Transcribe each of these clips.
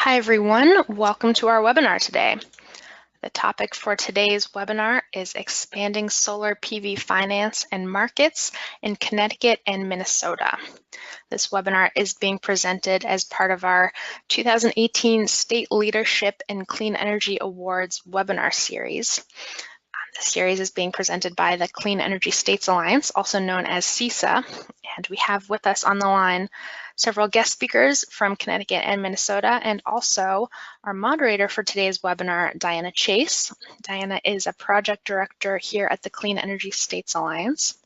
Hi everyone, welcome to our webinar today. The topic for today's webinar is expanding solar PV finance and markets in Connecticut and Minnesota. This webinar is being presented as part of our 2018 State Leadership in Clean Energy Awards webinar series. The series is being presented by the Clean Energy States Alliance, also known as CESA, and we have with us on the line several guest speakers from Connecticut and Minnesota, and also our moderator for today's webinar, Diana Chase. Diana is a project director here at the Clean Energy States Alliance.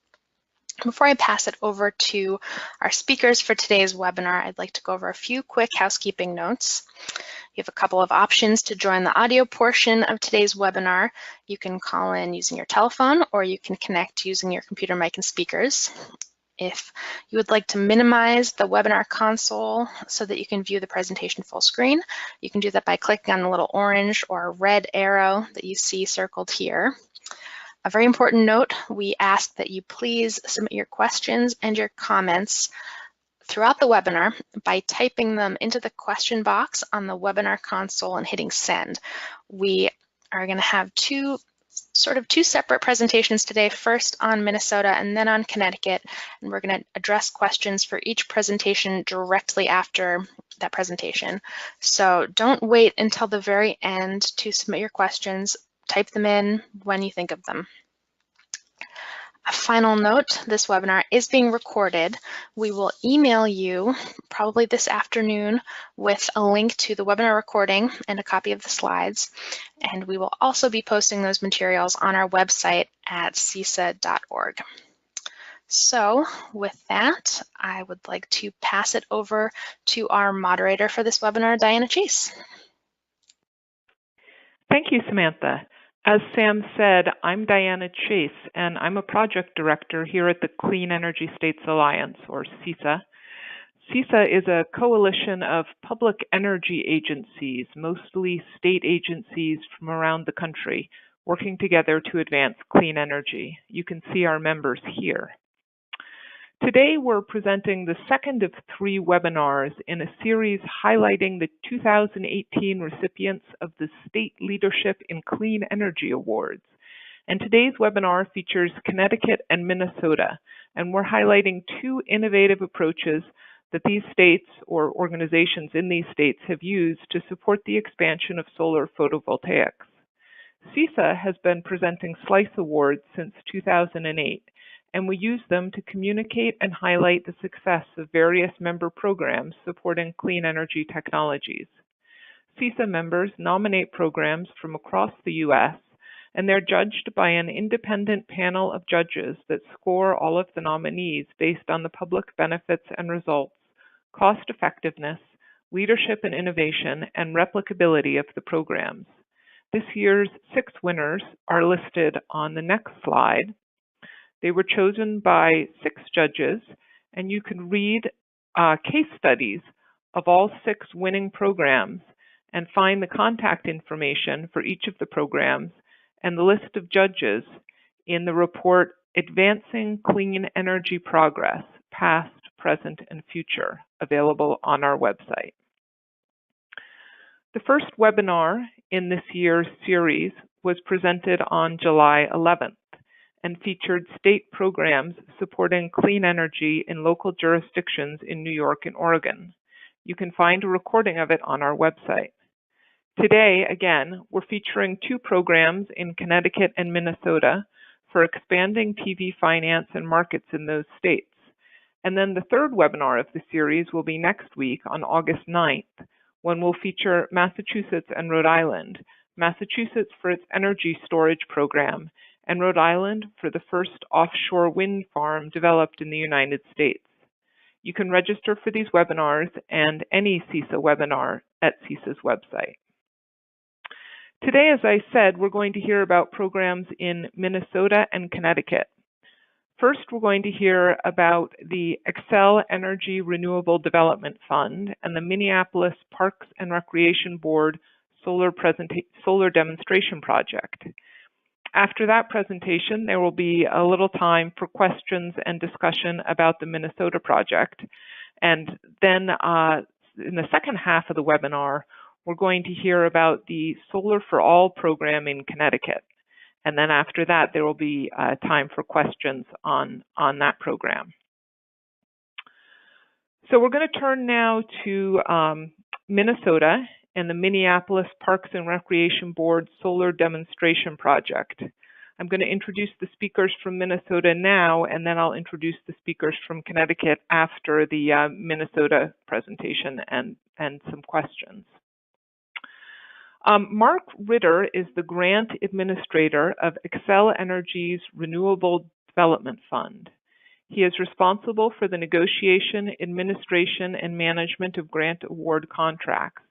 Before I pass it over to our speakers for today's webinar, I'd like to go over a few quick housekeeping notes. You have a couple of options to join the audio portion of today's webinar. You can call in using your telephone, or you can connect using your computer mic and speakers. If you would like to minimize the webinar console so that you can view the presentation full screen, you can do that by clicking on the little orange or red arrow that you see circled here. A very important note, we ask that you please submit your questions and your comments throughout the webinar by typing them into the question box on the webinar console and hitting send. We are going to have two separate presentations today, first on Minnesota and then on Connecticut, and we're going to address questions for each presentation directly after that presentation. So don't wait until the very end to submit your questions. Type them in when you think of them. A final note, this webinar is being recorded. We will email you probably this afternoon with a link to the webinar recording and a copy of the slides. And we will also be posting those materials on our website at cesa.org. So with that, I would like to pass it over to our moderator for this webinar, Diana Chase. Thank you, Samantha. As Sam said, I'm Diana Chase, and I'm a project director here at the Clean Energy States Alliance, or CESA. CESA is a coalition of public energy agencies, mostly state agencies from around the country, working together to advance clean energy. You can see our members here. Today, we're presenting the second of 3 webinars in a series highlighting the 2018 recipients of the State Leadership in Clean Energy Awards. And today's webinar features Connecticut and Minnesota, and we're highlighting 2 innovative approaches that these states or organizations in these states have used to support the expansion of solar photovoltaics. CESA has been presenting SLICE Awards since 2008, and we use them to communicate and highlight the success of various member programs supporting clean energy technologies. CESA members nominate programs from across the U.S., and they're judged by an independent panel of judges that score all of the nominees based on the public benefits and results, cost effectiveness, leadership and innovation, and replicability of the programs. This year's 6 winners are listed on the next slide. They were chosen by 6 judges, and you can read case studies of all 6 winning programs and find the contact information for each of the programs and the list of judges in the report Advancing Clean Energy Progress, Past, Present, and Future, available on our website. The first webinar in this year's series was presented on July 11th. And featured state programs supporting clean energy in local jurisdictions in New York and Oregon. You can find a recording of it on our website. Today, again, we're featuring 2 programs in Connecticut and Minnesota for expanding PV finance and markets in those states. And then the third webinar of the series will be next week on August 9th, when we'll feature Massachusetts and Rhode Island, Massachusetts for its energy storage program, and Rhode Island for the first offshore wind farm developed in the United States. You can register for these webinars and any CESA webinar at CESA's website. Today, as I said, we're going to hear about programs in Minnesota and Connecticut. First, we're going to hear about the Xcel Energy Renewable Development Fund and the Minneapolis Parks and Recreation Board Solar Demonstration Project. After that presentation, there will be a little time for questions and discussion about the Minnesota project. And then in the second half of the webinar, we're going to hear about the Solar for All program in Connecticut. And then after that, there will be time for questions on that program. So we're going to turn now to Minnesota and the Minneapolis Parks and Recreation Board Solar Demonstration Project. I'm going to introduce the speakers from Minnesota now, and then I'll introduce the speakers from Connecticut after the Minnesota presentation and some questions. Mark Ritter is the grant administrator of Xcel Energy's Renewable Development Fund. He is responsible for the negotiation, administration, and management of grant award contracts.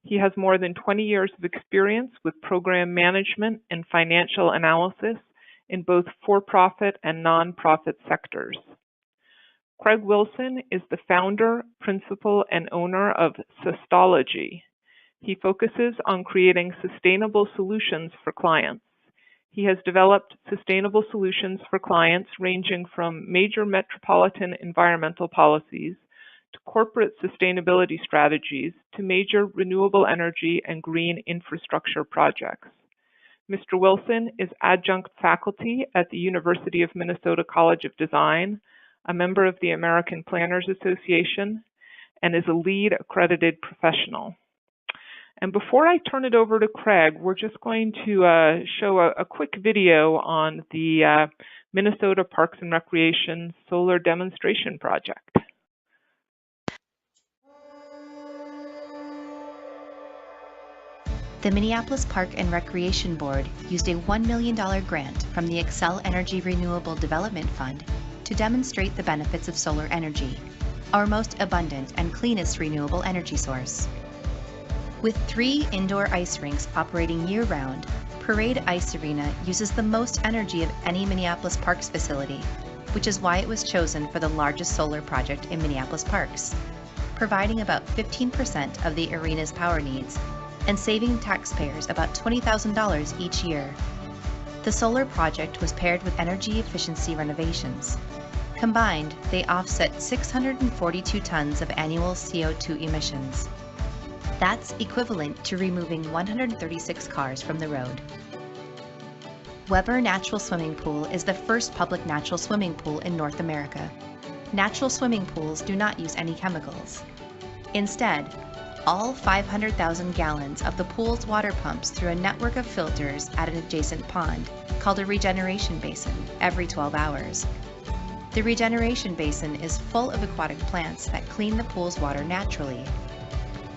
He has more than 20 years of experience with program management and financial analysis in both for-profit and non-profit sectors. Craig Wilson is the founder, principal, and owner of Cestology. He focuses on creating sustainable solutions for clients. He has developed sustainable solutions for clients ranging from major metropolitan environmental policies to corporate sustainability strategies to major renewable energy and green infrastructure projects. Mr. Wilson is adjunct faculty at the University of Minnesota College of Design, a member of the American Planners Association, and is a LEED accredited professional. And before I turn it over to Craig, we're just going to show a quick video on the Minnesota Parks and Recreation Solar Demonstration Project. The Minneapolis Park and Recreation Board used a $1 million grant from the Xcel Energy Renewable Development Fund to demonstrate the benefits of solar energy, our most abundant and cleanest renewable energy source. With 3 indoor ice rinks operating year-round, Parade Ice Arena uses the most energy of any Minneapolis Parks facility, which is why it was chosen for the largest solar project in Minneapolis Parks, providing about 15% of the arena's power needs and saving taxpayers about $20,000 each year. The solar project was paired with energy efficiency renovations. Combined, they offset 642 tons of annual CO2 emissions. That's equivalent to removing 136 cars from the road. Weber Natural Swimming Pool is the first public natural swimming pool in North America. Natural swimming pools do not use any chemicals. Instead, all 500,000 gallons of the pool's water pumps through a network of filters at an adjacent pond, called a regeneration basin, every 12 hours. The regeneration basin is full of aquatic plants that clean the pool's water naturally.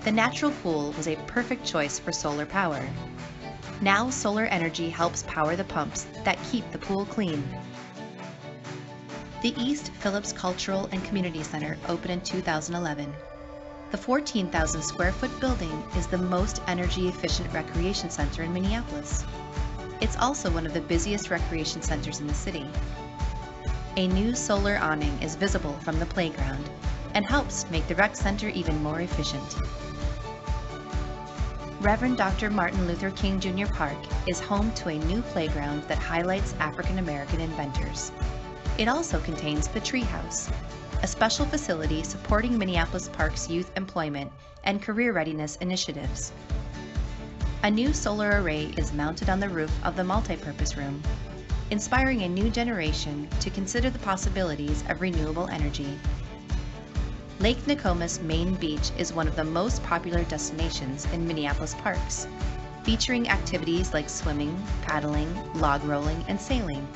The natural pool was a perfect choice for solar power. Now solar energy helps power the pumps that keep the pool clean. The East Phillips Cultural and Community Center opened in 2011. The 14,000 square foot building is the most energy efficient recreation center in Minneapolis. It's also one of the busiest recreation centers in the city. A new solar awning is visible from the playground and helps make the rec center even more efficient. Reverend Dr. Martin Luther King Jr. Park is home to a new playground that highlights African American inventors. It also contains the Tree House, a special facility supporting Minneapolis Parks youth employment and career readiness initiatives. A new solar array is mounted on the roof of the multipurpose room, inspiring a new generation to consider the possibilities of renewable energy. Lake Nokomis Main Beach is one of the most popular destinations in Minneapolis parks, featuring activities like swimming, paddling, log rolling, and sailing.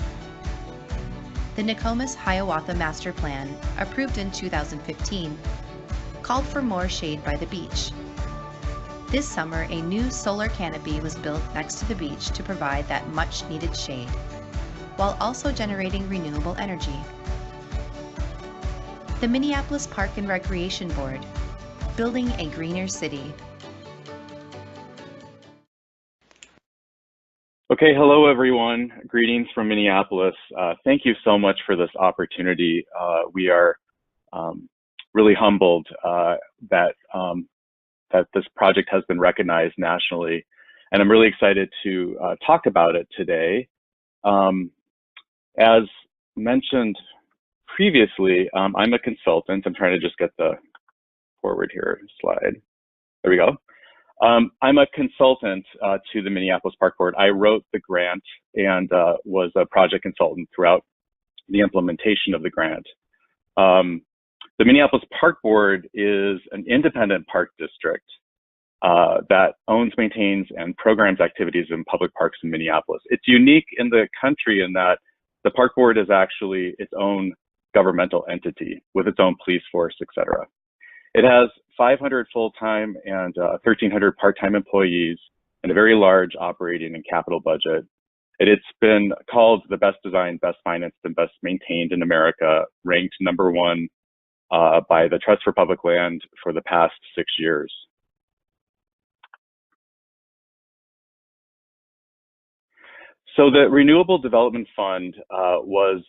The Nokomis Hiawatha Master Plan, approved in 2015, called for more shade by the beach. This summer, a new solar canopy was built next to the beach to provide that much-needed shade, while also generating renewable energy. The Minneapolis Park and Recreation Board, building a greener city. Okay, hello everyone. Greetings from Minneapolis. Thank you so much for this opportunity. We are really humbled that this project has been recognized nationally, and I'm really excited to talk about it today. As mentioned previously, I'm a consultant. I'm trying to just get the forward here slide. There we go. I'm a consultant to the Minneapolis Park Board. I wrote the grant and was a project consultant throughout the implementation of the grant. The Minneapolis Park Board is an independent park district that owns, maintains, and programs activities in public parks in Minneapolis. It's unique in the country in that the Park Board is actually its own governmental entity with its own police force, et cetera. It has 500 full-time and 1,300 part-time employees and a very large operating and capital budget. It's been called the best designed, best financed, and best maintained in America, ranked #1 by the Trust for Public Land for the past 6 years. So the Renewable Development Fund was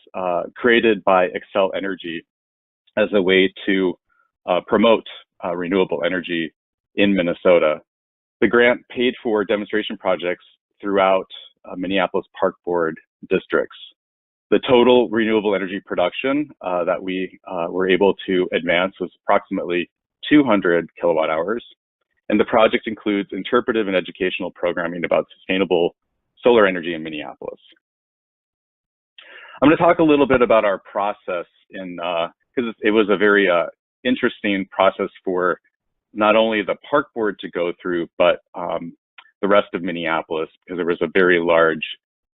created by Xcel Energy as a way to promote renewable energy in Minnesota. The grant paid for demonstration projects throughout Minneapolis Park Board districts. The total renewable energy production that we were able to advance was approximately 200 kilowatt hours. And the project includes interpretive and educational programming about sustainable solar energy in Minneapolis. I'm going to talk a little bit about our process because it was a very interesting process for not only the Park Board to go through, but the rest of Minneapolis, because there was a very large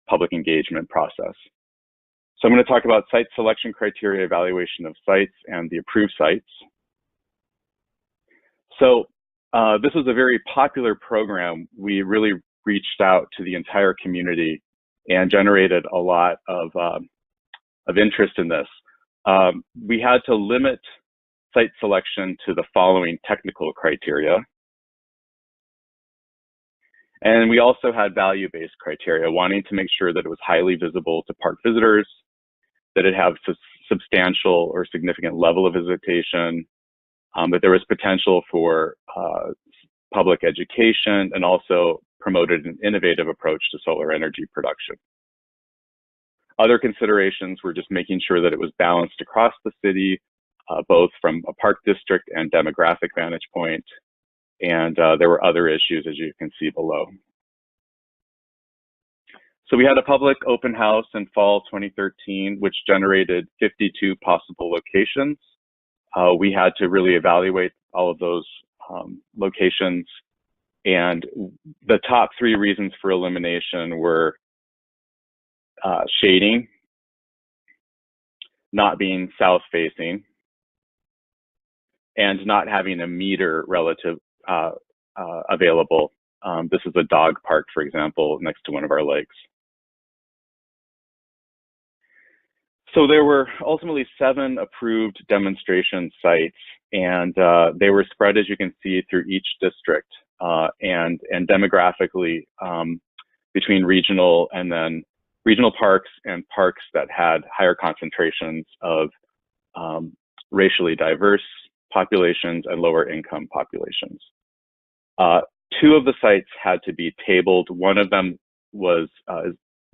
public engagement process. So I'm going to talk about site selection criteria, evaluation of sites, and the approved sites. So this was a very popular program. We really reached out to the entire community and generated a lot of interest in this. We had to limit site selection to the following technical criteria. And we also had value-based criteria, wanting to make sure that it was highly visible to park visitors, that it had substantial or significant level of visitation, that there was potential for public education, and also promoted an innovative approach to solar energy production. Other considerations were just making sure that it was balanced across the city, both from a park district and demographic vantage point. And there were other issues, as you can see below. So we had a public open house in fall 2013, which generated 52 possible locations. We had to really evaluate all of those locations. And the top 3 reasons for elimination were shading, not being south-facing, and not having a meter relative available. This is a dog park, for example, next to one of our lakes. So there were ultimately 7 approved demonstration sites, and they were spread, as you can see, through each district and demographically between regional parks and parks that had higher concentrations of racially diverse populations and lower income populations. 2 of the sites had to be tabled. One of them was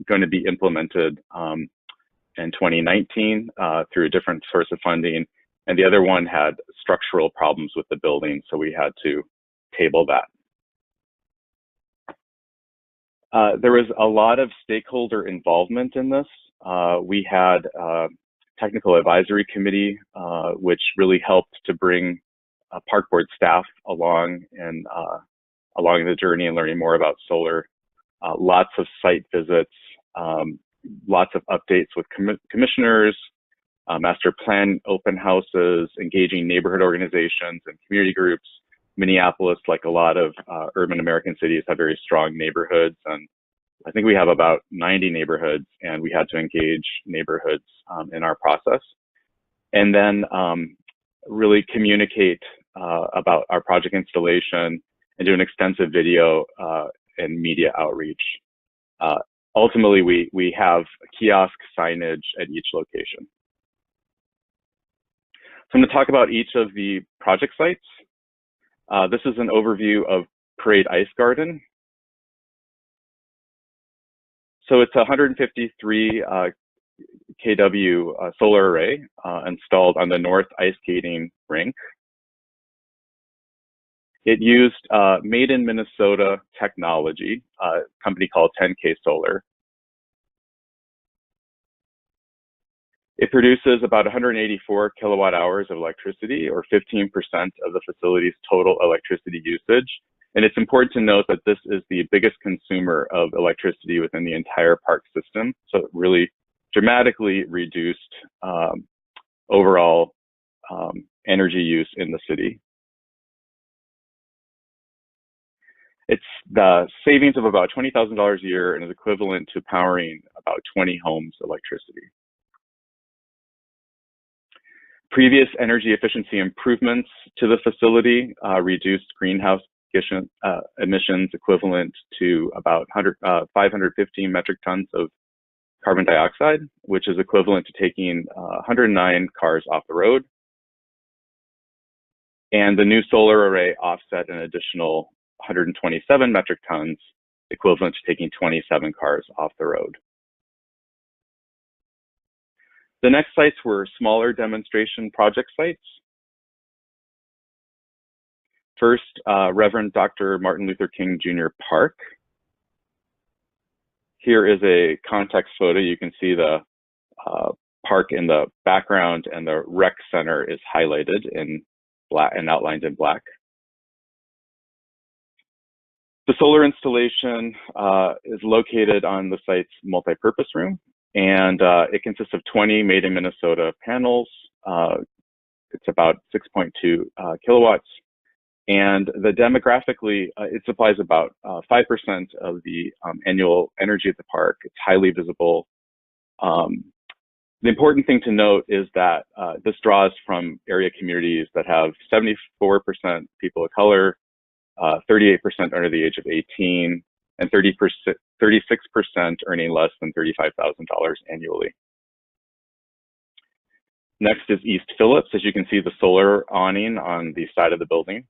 going to be implemented in 2019 through a different source of funding, and the other one had structural problems with the building, so we had to table that. There was a lot of stakeholder involvement in this. We had a technical advisory committee, which really helped to bring Park Board staff along the journey and learning more about solar. Lots of site visits, lots of updates with commissioners, master plan open houses, engaging neighborhood organizations and community groups. Minneapolis, like a lot of urban American cities, have very strong neighborhoods, and I think we have about 90 neighborhoods, and we had to engage neighborhoods in our process. And then really communicate about our project installation and do an extensive video and media outreach. Ultimately, we have kiosk signage at each location. So I'm going to talk about each of the project sites. This is an overview of Parade Ice Garden. So it's a 153 kW solar array installed on the north ice skating rink. It used made in Minnesota technology, a company called 10K Solar. It produces about 184 kilowatt hours of electricity, or 15% of the facility's total electricity usage. And it's important to note that this is the biggest consumer of electricity within the entire park system. So it really dramatically reduced overall energy use in the city. It's the savings of about $20,000 a year and is equivalent to powering about 20 homes' electricity. Previous energy efficiency improvements to the facility reduced greenhouse emissions equivalent to about 515 metric tons of carbon dioxide, which is equivalent to taking 109 cars off the road. And the new solar array offset an additional 127 metric tons, equivalent to taking 27 cars off the road. The next sites were smaller demonstration project sites. First, Reverend Dr. Martin Luther King Jr. Park. Here is a context photo. You can see the park in the background, and the rec center is highlighted in black and outlined in black. The solar installation is located on the site's multi-purpose room, and it consists of 20 made in Minnesota panels. It's about 6.2 kilowatts. And demographically, it supplies about 5% of the annual energy at the park. It's highly visible. The important thing to note is that this draws from area communities that have 74% people of color, 38% under the age of 18, and 36% earning less than $35,000 annually. Next is East Phillips. As you can see, the solar awning on the side of the building.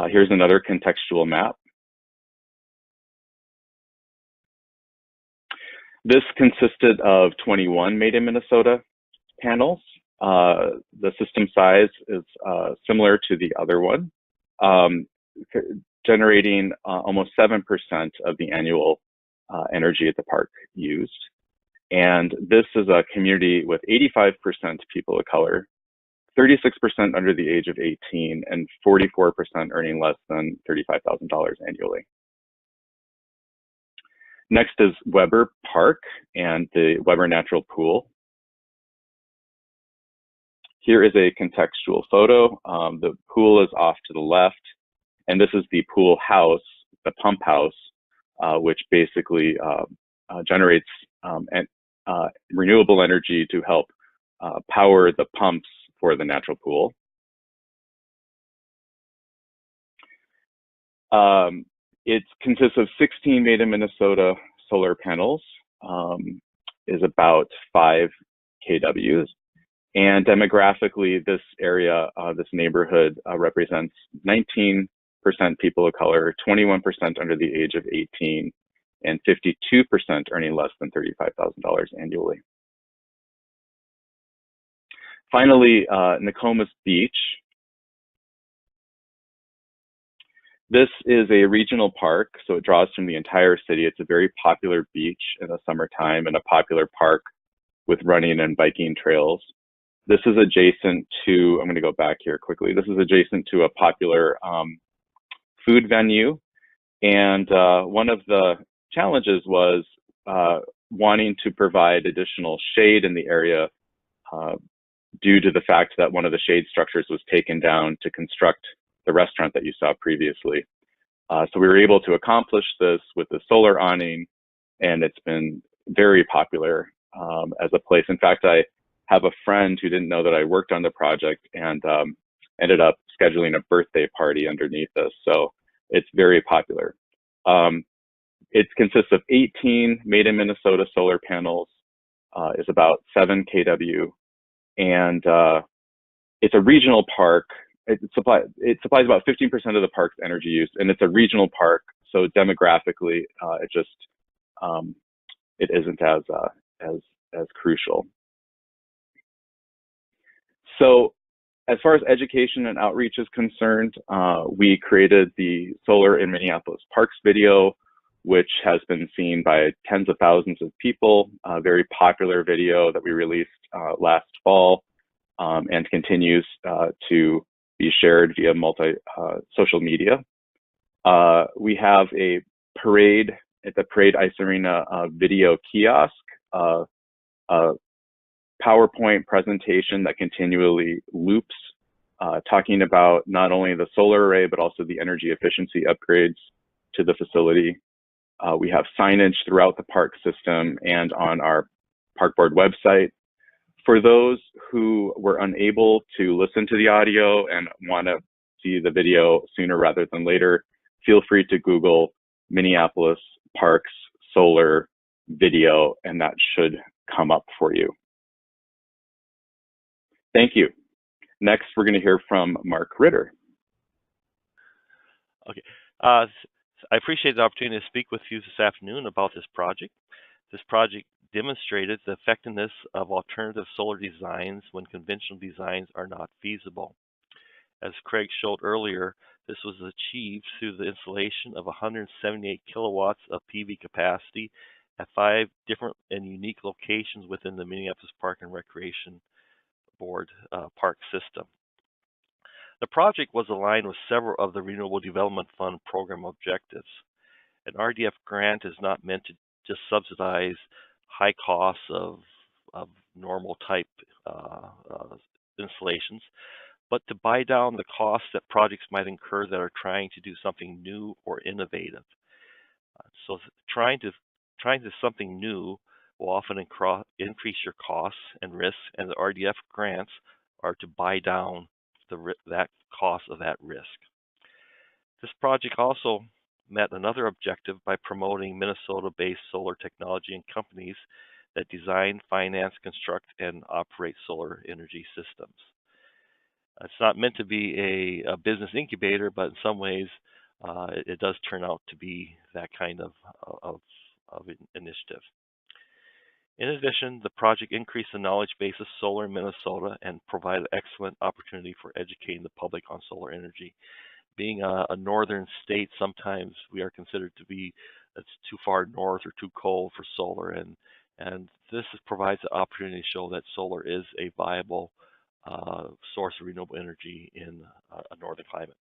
Here's another contextual map. This consisted of 21 made in Minnesota panels. The system size is similar to the other one, generating almost 7% of the annual energy at the park used. And this is a community with 85% people of color, 36% under the age of 18, and 44% earning less than $35,000 annually. Next is Weber Park and the Weber Natural Pool. Here is a contextual photo. The pool is off to the left, and this is the pool house, the pump house, which basically generates renewable energy to help power the pumps for the natural pool. It consists of 16 made in Minnesota solar panels, is about 5 kWs. And demographically, this area, this neighborhood represents 19% people of color, 21% under the age of 18, and 52% earning less than $35,000 annually. Finally, Nokomis Beach. This is a regional park, so it draws from the entire city. It's a very popular beach in the summertime and a popular park with running and biking trails. This is adjacent to, I'm going to go back here quickly. This is adjacent to a popular food venue. And one of the challenges was wanting to provide additional shade in the area due to the fact that one of the shade structures was taken down to construct the restaurant that you saw previously. So we were able to accomplish this with the solar awning, and it's been very popular as a place. In fact, I have a friend who didn't know that I worked on the project and ended up scheduling a birthday party underneath this. So it's very popular. It consists of 18 made in Minnesota solar panels, is about 7 kW, and it's a regional park. It supplies about 15% of the park's energy use, and it's a regional park, so demographically, it isn't as crucial. So As far as education and outreach is concerned, we created the Solar in Minneapolis Parks video, which has been seen by tens of thousands of people, a very popular video that we released last fall, and continues to be shared via social media. We have a parade at the Parade Ice Arena video kiosk, a PowerPoint presentation that continually loops, talking about not only the solar array, but also the energy efficiency upgrades to the facility. We have signage throughout the park system and on our park board website. For those who were unable to listen to the audio and want to see the video sooner rather than later, feel free to Google Minneapolis Parks Solar video, and that should come up for you. Thank you. Next, we're going to hear from Mark Ritter. Okay. I appreciate the opportunity to speak with you this afternoon about this project. This project demonstrated the effectiveness of alternative solar designs when conventional designs are not feasible. As Craig showed earlier, this was achieved through the installation of 178 kilowatts of PV capacity at 5 different and unique locations within the Minneapolis Park and Recreation Board park system. The project was aligned with several of the Renewable Development Fund program objectives. An REDF grant is not meant to just subsidize high costs of normal type installations, but to buy down the costs that projects might incur that are trying to do something new or innovative. So trying to something new will often increase your costs and risks, and the REDF grants are to buy down that cost of that risk. This project also met another objective by promoting Minnesota-based solar technology and companies that design, finance, construct, and operate solar energy systems. It's not meant to be a business incubator, but in some ways it does turn out to be that kind of initiative. In addition, the project increased the knowledge base of solar in Minnesota and provided excellent opportunity for educating the public on solar energy. Being a northern state, sometimes we are considered to be too far north or too cold for solar, and this provides the opportunity to show that solar is a viable source of renewable energy in a northern climate.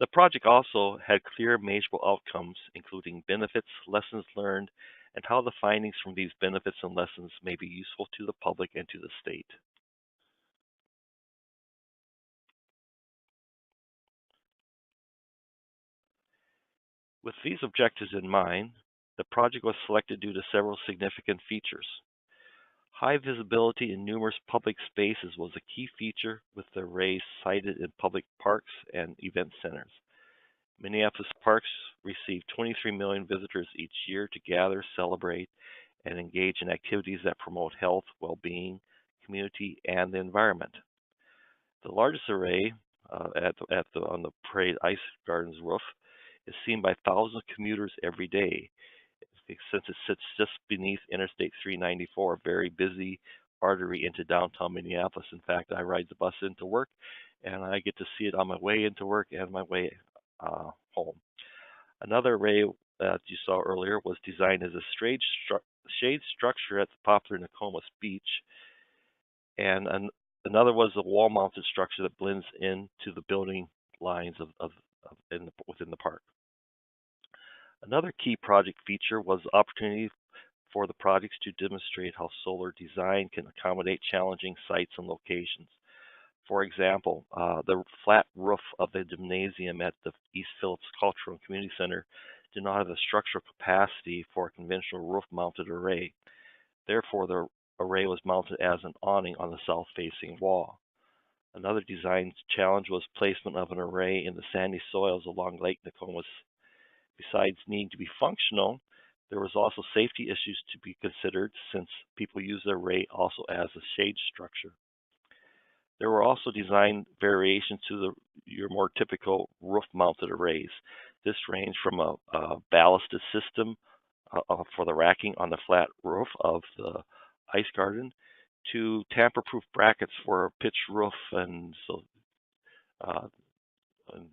The project also had clear measurable outcomes, including benefits, lessons learned, and how the findings from these benefits and lessons may be useful to the public and to the state. With these objectives in mind, the project was selected due to several significant features. High visibility in numerous public spaces was a key feature, with the arrays sited in public parks and event centers. Minneapolis parks receive 23 million visitors each year to gather, celebrate, and engage in activities that promote health, well-being, community, and the environment. The largest array on the Parade Ice Garden's roof is seen by thousands of commuters every day, since it sits just beneath Interstate 394, a very busy artery into downtown Minneapolis. In fact, I ride the bus into work, and I get to see it on my way into work and my way home. Another array that you saw earlier was designed as a shade structure at the popular Nokomis Beach, and another was a wall-mounted structure that blends into the building lines within the park. Another key project feature was the opportunity for the projects to demonstrate how solar design can accommodate challenging sites and locations. For example, the flat roof of the gymnasium at the East Phillips Cultural and Community Center did not have the structural capacity for a conventional roof-mounted array. Therefore, the array was mounted as an awning on the south-facing wall. Another design challenge was placement of an array in the sandy soils along Lake Nokomis. Besides needing to be functional, there was also safety issues to be considered, since people use the array also as a shade structure. There were also design variations to your more typical roof-mounted arrays. This ranged from a ballasted system for the racking on the flat roof of the ice garden to tamper-proof brackets for a pitched roof, and so and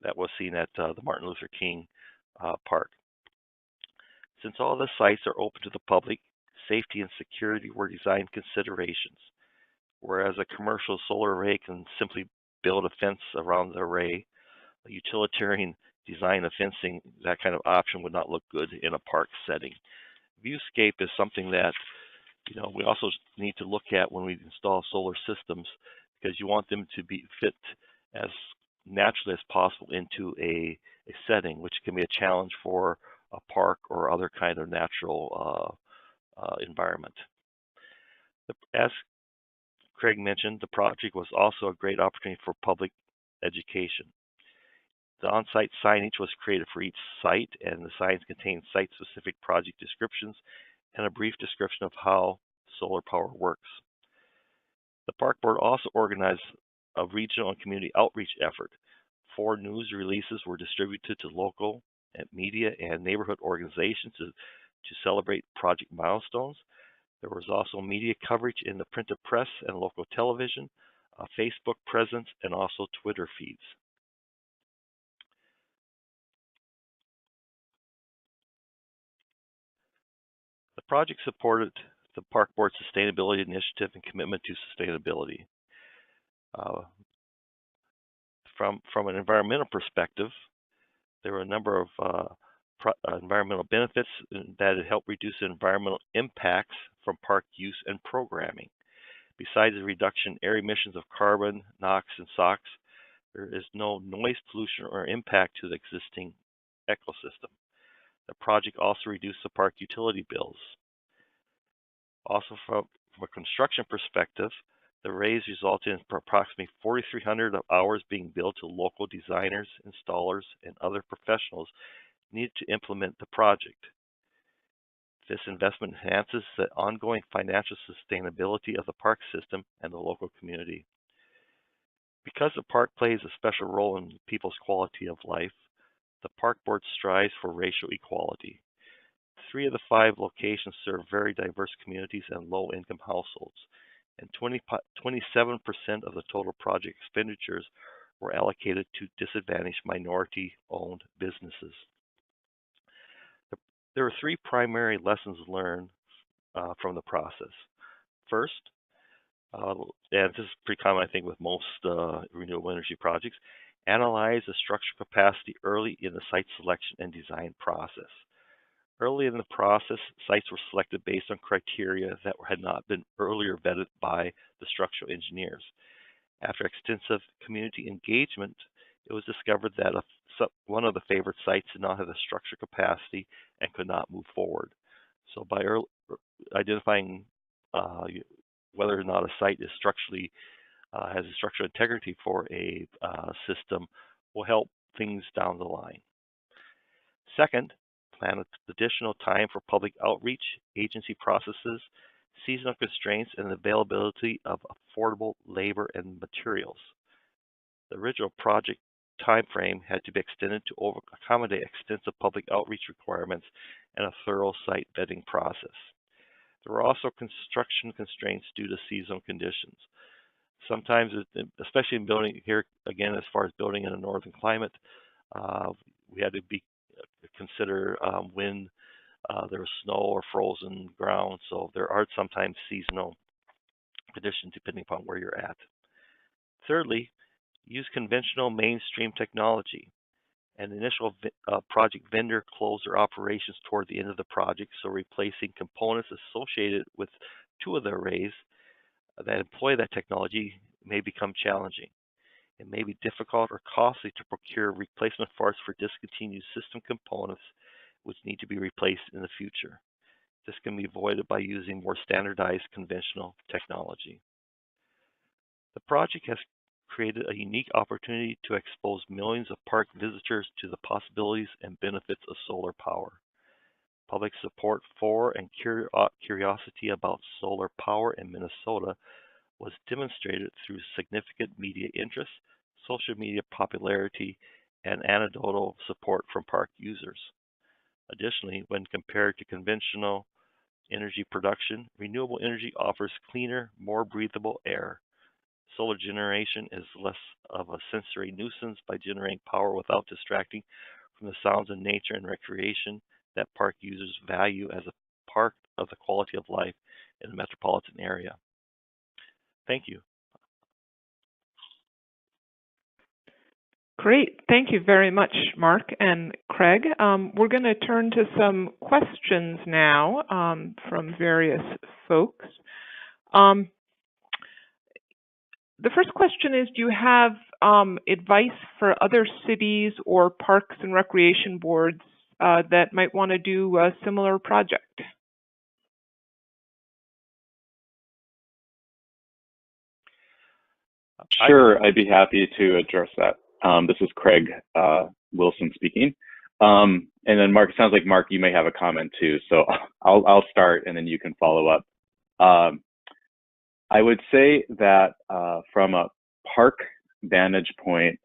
that was seen at the Martin Luther King Park. Since all the sites are open to the public, safety and security were design considerations. Whereas a commercial solar array can simply build a fence around the array, a utilitarian design of fencing, that kind of option would not look good in a park setting. Viewscape is something that we also need to look at when we install solar systems, because you want them to be fit as naturally as possible into a setting, which can be a challenge for a park or other kind of natural environment. As Craig mentioned, the project was also a great opportunity for public education. The on-site signage was created for each site, and the signs contained site-specific project descriptions and a brief description of how solar power works. The Park Board also organized a regional and community outreach effort. 4 news releases were distributed to local media and neighborhood organizations to celebrate project milestones. There was also media coverage in the printed press and local television, a Facebook presence, and also Twitter feeds. The project supported the Park Board Sustainability Initiative and commitment to sustainability. From an environmental perspective, there were a number of environmental benefits that help reduce environmental impacts from park use and programming. Besides the reduction in air emissions of carbon, NOx, and SOx, there is no noise pollution or impact to the existing ecosystem. The project also reduced the park utility bills. Also, from a construction perspective, the raise resulted in approximately 4,300 hours being billed to local designers, installers, and other professionals needed to implement the project. This investment enhances the ongoing financial sustainability of the park system and the local community. Because the park plays a special role in people's quality of life, the Park Board strives for racial equality. 3 of the 5 locations serve very diverse communities and low-income households, and 27% of the total project expenditures were allocated to disadvantaged minority-owned businesses. There are 3 primary lessons learned from the process. First, and this is pretty common, I think, with most renewable energy projects, analyze the structural capacity early in the site selection and design process. Early in the process, sites were selected based on criteria that had not been earlier vetted by the structural engineers. After extensive community engagement, it was discovered that one of the favored sites did not have the structural capacity and could not move forward. So by identifying whether or not a site is structurally has a structural integrity for a system will help things down the line. Second, plan additional time for public outreach, agency processes, seasonal constraints, and availability of affordable labor and materials. The original project timeframe had to be extended to accommodate extensive public outreach requirements and a thorough site vetting process. There were also construction constraints due to seasonal conditions. Sometimes, especially in building here, again, as far as building in a northern climate, we had to consider when there was snow or frozen ground, so there are sometimes seasonal conditions depending upon where you're at. Thirdly, use conventional mainstream technology. An initial project vendor closed their operations toward the end of the project, so replacing components associated with 2 of the arrays that employ that technology may become challenging. It may be difficult or costly to procure replacement parts for discontinued system components which need to be replaced in the future. This can be avoided by using more standardized conventional technology. The project has created a unique opportunity to expose millions of park visitors to the possibilities and benefits of solar power. Public support for and curiosity about solar power in Minnesota was demonstrated through significant media interest, social media popularity, and anecdotal support from park users. Additionally, when compared to conventional energy production. Renewable energy offers cleaner, more breathable air. Solar generation is less of a sensory nuisance by generating power without distracting from the sounds of nature and recreation that park users value as a part of the quality of life in the metropolitan area. Thank you. Great. Thank you very much, Mark and Craig. We're going to turn to some questions now from various folks. The first question is, do you have advice for other cities or parks and recreation boards that might want to do a similar project? Sure, I'd be happy to address that. This is Craig Wilson speaking. And then Mark, it sounds like Mark, you may have a comment too. So I'll start and then you can follow up. I would say that from a park vantage point,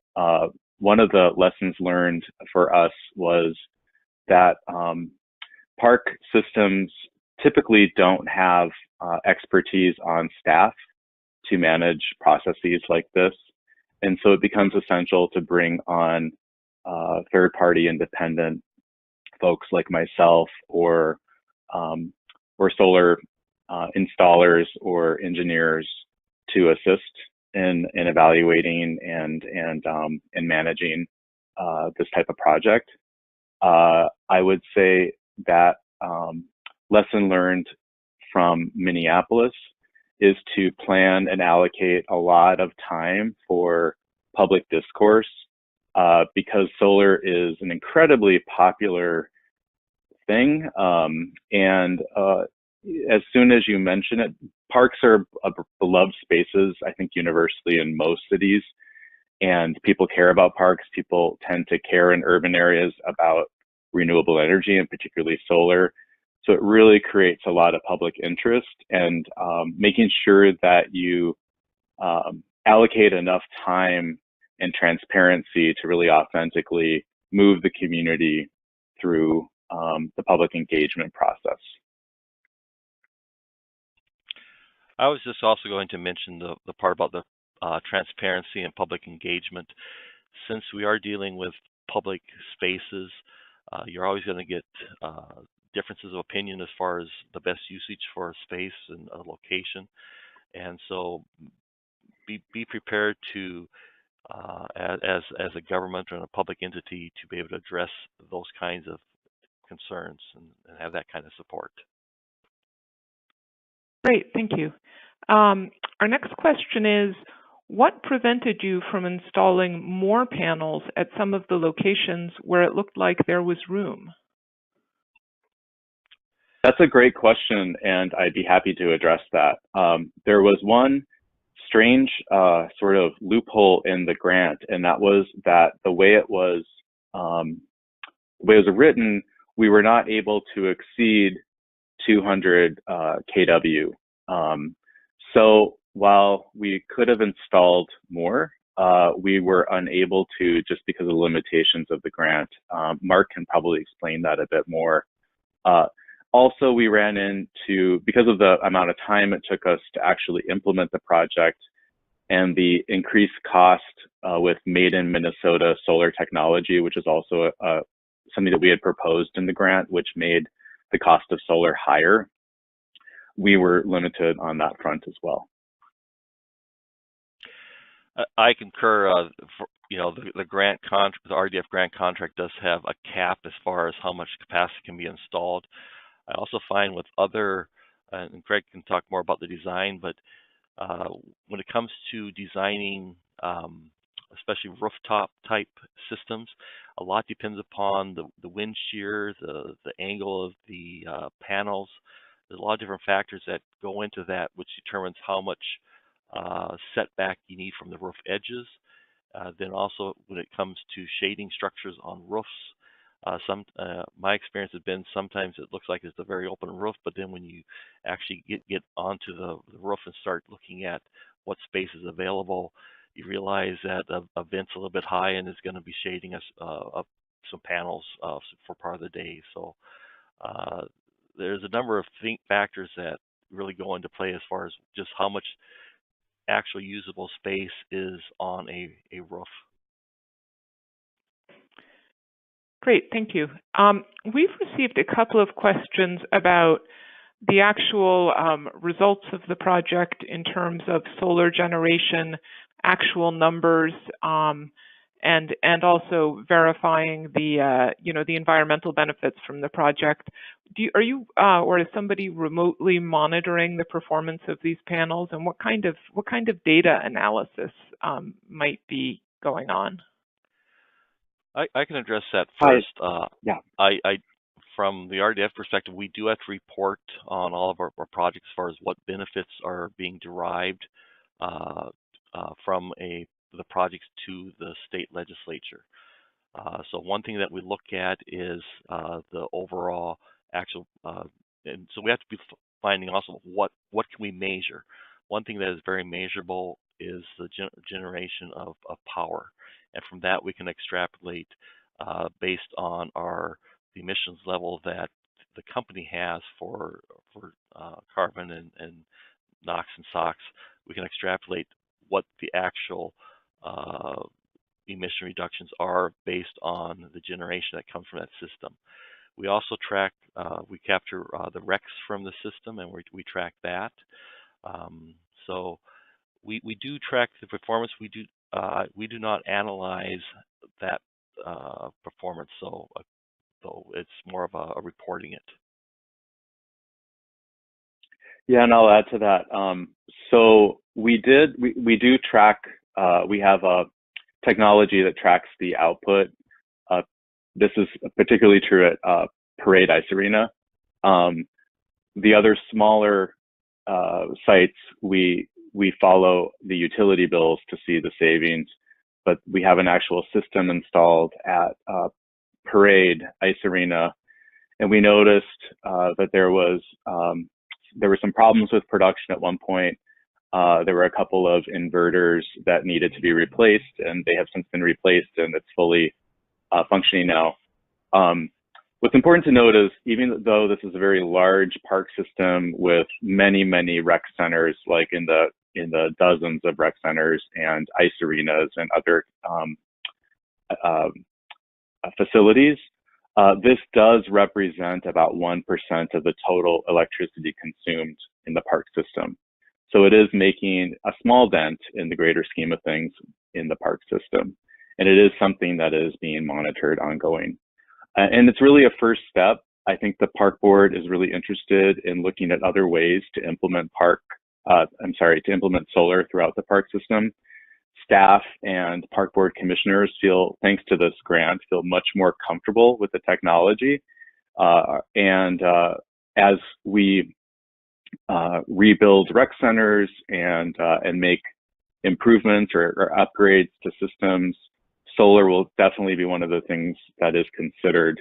one of the lessons learned for us was that park systems typically don't have expertise on staff to manage processes like this. And so it becomes essential to bring on third-party independent folks like myself or solar installers or engineers to assist in evaluating and managing this type of project. I would say that lesson learned from Minneapolis is to plan and allocate a lot of time for public discourse because solar is an incredibly popular thing. And as soon as you mention it, parks are beloved spaces, I think universally in most cities, and people care about parks. People tend to care in urban areas about renewable energy and particularly solar. So it really creates a lot of public interest, and making sure that you allocate enough time and transparency to really authentically move the community through the public engagement process. I was just also going to mention the part about the transparency and public engagement. Since we are dealing with public spaces, you're always going to get differences of opinion as far as the best usage for a space and a location. And so be prepared to, as a government or a public entity, to be able to address those kinds of concerns and have that kind of support. Great, thank you. Our next question is, what prevented you from installing more panels at some of the locations where it looked like there was room? That's a great question, and I'd be happy to address that. There was one strange sort of loophole in the grant, and that was that the way it was written, we were not able to exceed 200 kW. So while we could have installed more, we were unable to just because of the limitations of the grant. Mark can probably explain that a bit more. Also, we ran into, because of the amount of time it took us to actually implement the project and the increased cost with Made in Minnesota solar technology, which is also something that we had proposed in the grant, which made the cost of solar higher. We were limited on that front as well. I concur. The grant contract, the REDF grant contract does have a cap as far as how much capacity can be installed. I also find with other, and Craig can talk more about the design, but when it comes to designing, especially rooftop type systems, a lot depends upon the wind shear, the angle of the panels. There's a lot of different factors that go into that, which determines how much setback you need from the roof edges. Then also when it comes to shading structures on roofs, my experience has been sometimes it looks like it's a very open roof, but then when you actually get onto the roof and start looking at what space is available, you realize that a vent's a little bit high and is going to be shading us up some panels for part of the day. So there's a number of factors that really go into play as far as just how much actual usable space is on a roof. Great, thank you. We've received a couple of questions about the actual results of the project in terms of solar generation, actual numbers, and also verifying the the environmental benefits from the project. Are you or is somebody remotely monitoring the performance of these panels, and what kind of data analysis might be going on? I can address that first. Yeah. From the REDF perspective, we do have to report on all of our projects as far as what benefits are being derived from the projects to the state legislature. So one thing that we look at is the overall actual, and so we have to be finding also what can we measure. One thing that is very measurable is the generation of power, and from that we can extrapolate based on the emissions level that the company has for carbon and NOx and SOx. We can extrapolate what the actual emission reductions are based on the generation that comes from that system. We also track, we capture the RECs from the system, and we track that. So we do track the performance. We do not analyze that performance, so it's more of a reporting it. Yeah, and I'll add to that. So we do track. We have a technology that tracks the output. This is particularly true at Parade Ice Arena. The other smaller sites, we follow the utility bills to see the savings, but we have an actual system installed at Parade Ice Arena, and we noticed that there were some problems with production at one point. There were a couple of inverters that needed to be replaced, and they have since been replaced, and it's fully functioning now. What's important to note is, even though this is a very large park system with many, many rec centers, like in the dozens of rec centers and ice arenas and other facilities, this does represent about 1% of the total electricity consumed in the park system. So it is making a small dent in the greater scheme of things in the park system. And it is something that is being monitored ongoing. And it's really a first step. I think the park board is really interested in looking at other ways to implement solar throughout the park system. Staff and park board commissioners thanks to this grant, feel much more comfortable with the technology. As we rebuild rec centers and make improvements or upgrades to systems, solar will definitely be one of the things that is considered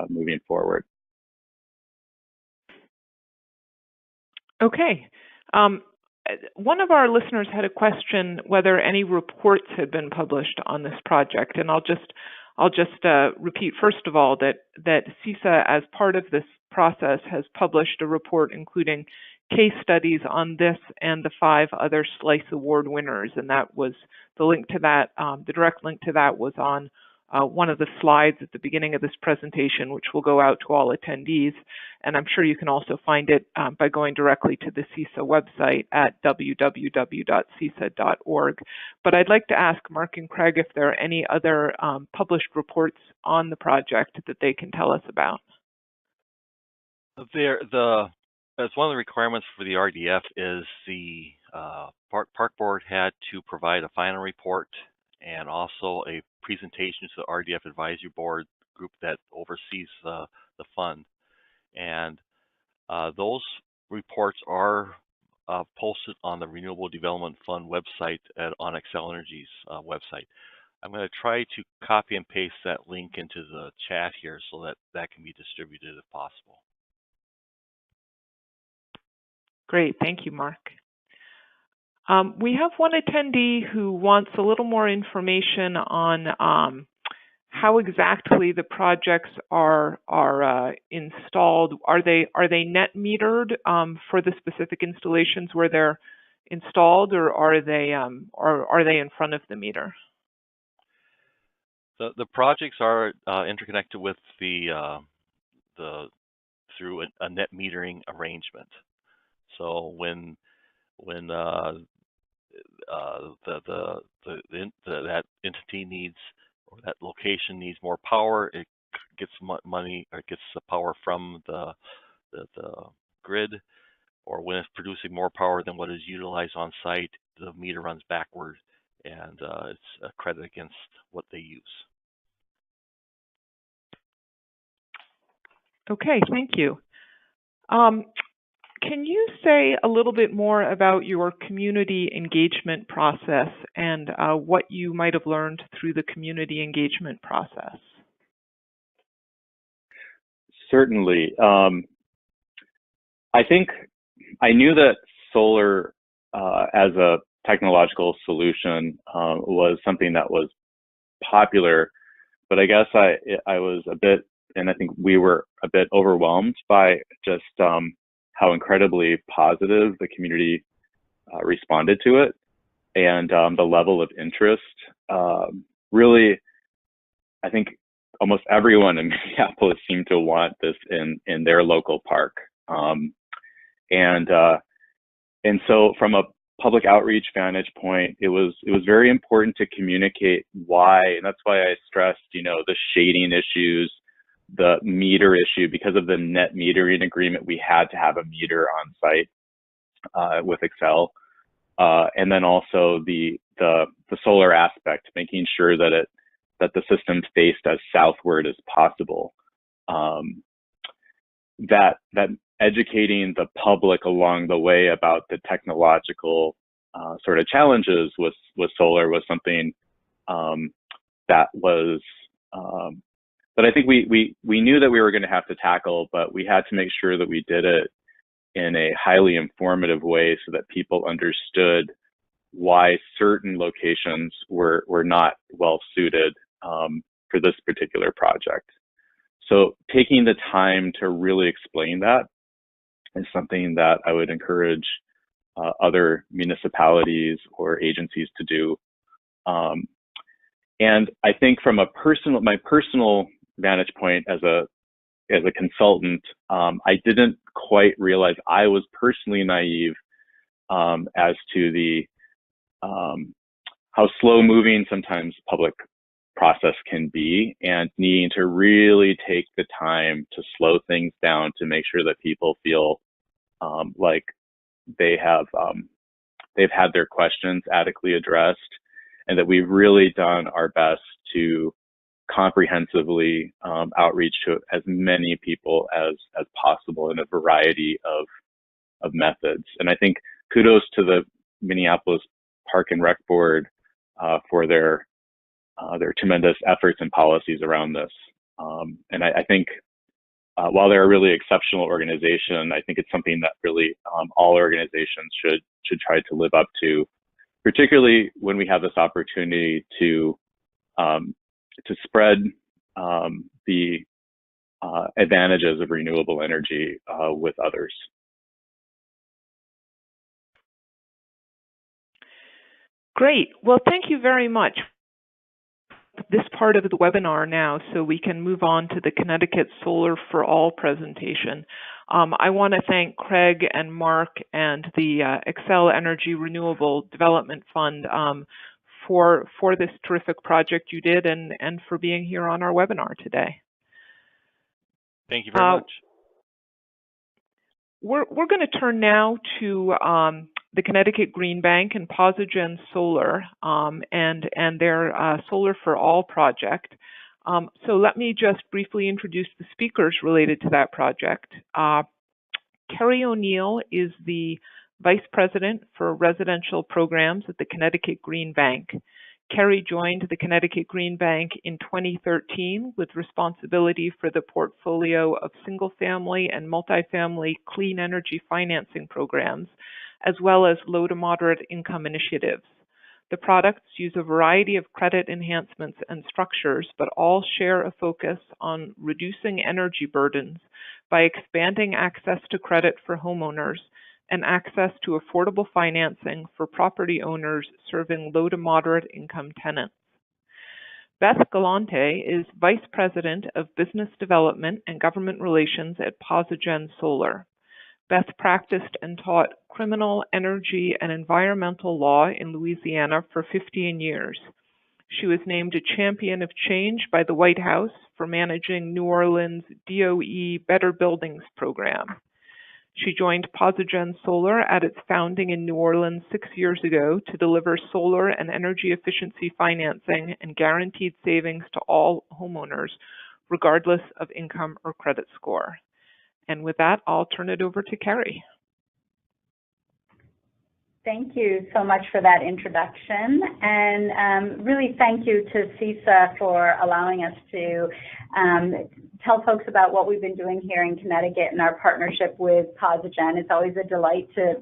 moving forward. Okay. One of our listeners had a question whether any reports had been published on this project, and I'll just repeat first of all that CESA, as part of this process, has published a report including case studies on this and the 5 other SLICE Award winners, and that was the link to that. The direct link to that was on one of the slides at the beginning of this presentation, which will go out to all attendees. And I'm sure you can also find it by going directly to the CESA website at www.cesa.org. But I'd like to ask Mark and Craig if there are any other published reports on the project that they can tell us about. As one of the requirements for the RDF is the park board had to provide a final report and also a presentation to the RDF advisory board group that oversees the fund. And those reports are posted on the Renewable Development Fund website on Xcel Energy's website. I'm going to try to copy and paste that link into the chat here so that can be distributed if possible. Great, thank you, Mark. We have one attendee who wants a little more information on how exactly the projects are installed. Are they net metered for the specific installations where they're installed, or are they in front of the meter? The projects are interconnected with through a net metering arrangement. So when that entity needs, or that location needs more power, it gets money, or it gets the power from the grid, or when it's producing more power than what is utilized on site, the meter runs backward, and it's a credit against what they use. Okay, thank you. Can you say a little bit more about your community engagement process and what you might have learned through the community engagement process? Certainly. I think I knew that solar as a technological solution was something that was popular, but I guess I was a bit, and I think we were a bit overwhelmed by just how incredibly positive the community responded to it, and the level of interest. Really, I think almost everyone in Minneapolis seemed to want this in their local park, and so from a public outreach vantage point, it was very important to communicate why, and that's why I stressed, the shading issues, the meter issue. Because of the net metering agreement, we had to have a meter on site with Xcel, and then also the solar aspect, making sure that the system faced as southward as possible. That educating the public along the way about the technological sort of challenges with solar was something that was that I think we knew that we were going to have to tackle, but we had to make sure that we did it in a highly informative way so that people understood why certain locations were not well suited for this particular project. So taking the time to really explain that is something that I would encourage other municipalities or agencies to do. And I think from my personal vantage point as a consultant, I didn't quite realize I was personally naive as to the how slow moving sometimes public process can be, and needing to really take the time to slow things down to make sure that people feel like they've had their questions adequately addressed, and that we've really done our best to comprehensively outreach to as many people as possible in a variety of methods. And I think kudos to the Minneapolis Park and Rec Board for their tremendous efforts and policies around this. And I think while they're a really exceptional organization, I think it's something that really all organizations should try to live up to, particularly when we have this opportunity to spread the advantages of renewable energy with others. Great. Well, thank you very much. This part of the webinar now, so we can move on to the Connecticut Solar for All presentation. I want to thank Craig and Mark and the Xcel Energy Renewable Development Fund for this terrific project you did, and for being here on our webinar today. Thank you very much. We're going to turn now to the Connecticut Green Bank and PosiGen Solar and their Solar for All project. So let me just briefly introduce the speakers related to that project. Kerry O'Neill is the Vice President for Residential Programs at the Connecticut Green Bank. Kerry joined the Connecticut Green Bank in 2013 with responsibility for the portfolio of single-family and multifamily clean energy financing programs, as well as low to moderate income initiatives. The products use a variety of credit enhancements and structures, but all share a focus on reducing energy burdens by expanding access to credit for homeowners and access to affordable financing for property owners serving low to moderate income tenants. Beth Galante is Vice President of Business Development and Government Relations at PosiGen Solar. Beth practiced and taught criminal, energy, and environmental law in Louisiana for 15 years. She was named a Champion of Change by the White House for managing New Orleans' DOE Better Buildings program. She joined PosiGen Solar at its founding in New Orleans 6 years ago to deliver solar and energy efficiency financing and guaranteed savings to all homeowners, regardless of income or credit score. And with that, I'll turn it over to Carrie. Thank you so much for that introduction, and really thank you to CESA for allowing us to tell folks about what we've been doing here in Connecticut and our partnership with PosiGen. It's always a delight to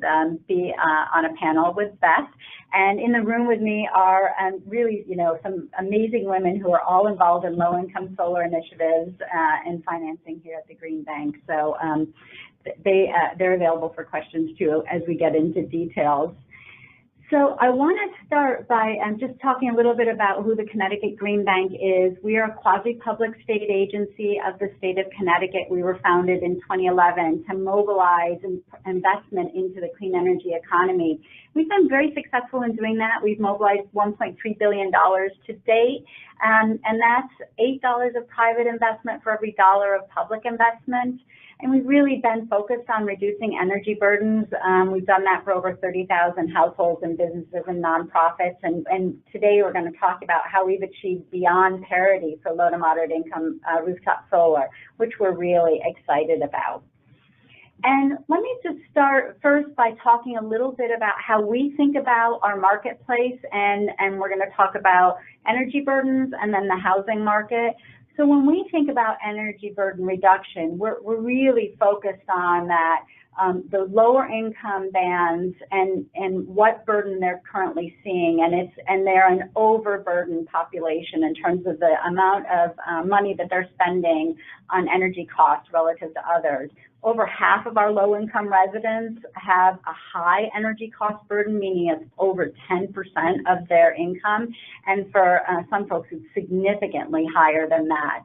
be on a panel with Beth. And in the room with me are really, some amazing women who are all involved in low-income solar initiatives and financing here at the Green Bank. So they're available for questions too as we get into details. So I want to start by just talking a little bit about who the Connecticut Green Bank is. We are a quasi-public state agency of the state of Connecticut. We were founded in 2011 to mobilize investment into the clean energy economy. We've been very successful in doing that. We've mobilized $1.3 billion to date, and that's $8 of private investment for every dollar of public investment. And we've really been focused on reducing energy burdens. We've done that for over 30,000 households and businesses and nonprofits. And today we're going to talk about how we've achieved beyond parity for low to moderate income rooftop solar, which we're really excited about. And let me just start first by talking a little bit about how we think about our marketplace, and we're going to talk about energy burdens and then the housing market. So when we think about energy burden reduction, we're really focused on that, the lower income bands and what burden they're currently seeing, and they're an overburdened population in terms of the amount of money that they're spending on energy costs relative to others. Over half of our low-income residents have a high energy cost burden, meaning it's over 10% of their income, and for some folks it's significantly higher than that.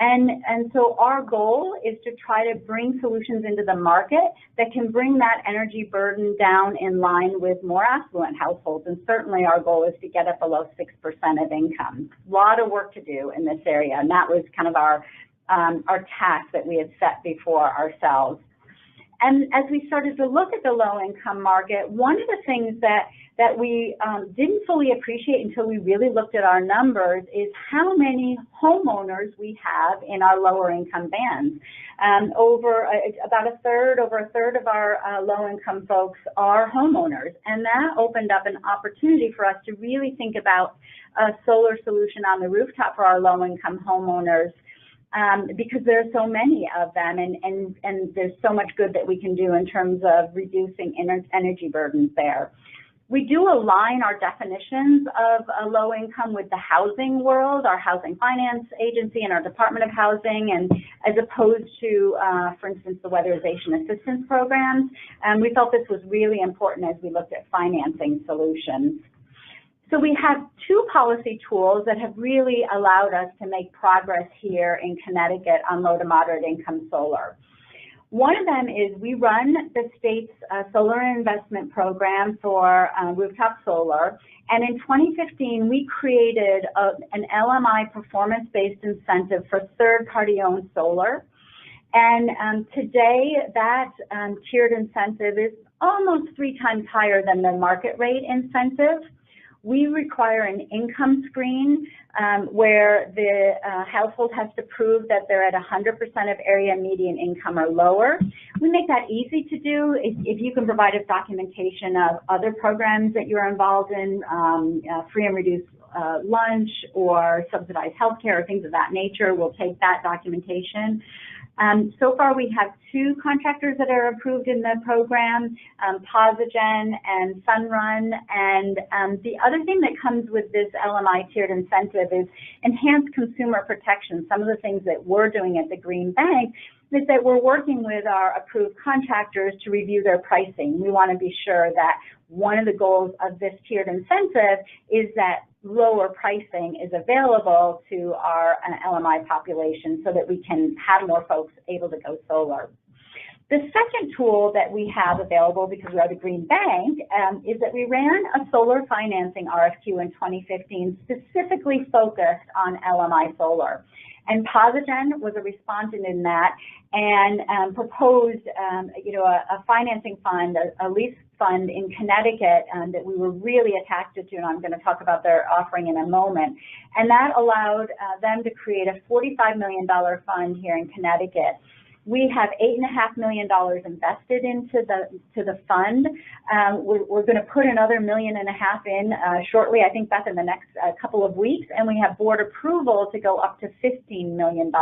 And so our goal is to try to bring solutions into the market that can bring that energy burden down in line with more affluent households, and certainly our goal is to get it below 6% of income. A lot of work to do in this area, and that was kind of our task that we had set before ourselves. And as we started to look at the low-income market, one of the things that we didn't fully appreciate until we really looked at our numbers is how many homeowners we have in our lower-income bands. Over a third of our low-income folks are homeowners, and that opened up an opportunity for us to really think about a solar solution on the rooftop for our low-income homeowners. Because there are so many of them, and there's so much good that we can do in terms of reducing energy burdens there. We do align our definitions of a low income with the housing world, our housing finance agency and our Department of Housing, and as opposed to, for instance, the weatherization assistance programs. We felt this was really important as we looked at financing solutions. So we have two policy tools that have really allowed us to make progress here in Connecticut on low to moderate income solar. One of them is we run the state's solar investment program for rooftop solar, and in 2015 we created an LMI performance-based incentive for third-party owned solar. And today that tiered incentive is almost 3 times higher than the market rate incentive. We require an income screen where the household has to prove that they're at 100% of area median income or lower. We make that easy to do. If you can provide us documentation of other programs that you're involved in, free and reduced lunch or subsidized healthcare or things of that nature, we'll take that documentation. So far, we have 2 contractors that are approved in the program, PosiGen and Sunrun. And the other thing that comes with this LMI tiered incentive is enhanced consumer protection. Some of the things that we're doing at the Green Bank is that we're working with our approved contractors to review their pricing. We want to be sure that one of the goals of this tiered incentive is that lower pricing is available to our LMI population so that we can have more folks able to go solar. The second tool that we have available, because we are the Green Bank, is that we ran a solar financing RFQ in 2015 specifically focused on LMI solar. And PosiGen was a respondent in that and proposed, a financing fund, a lease fund in Connecticut that we were really attached to, and I'm going to talk about their offering in a moment. And that allowed them to create a $45 million fund here in Connecticut. We have $8.5 million invested into the fund. We're going to put another $1.5 million in shortly, I think that's in the next couple of weeks, and we have board approval to go up to $15 million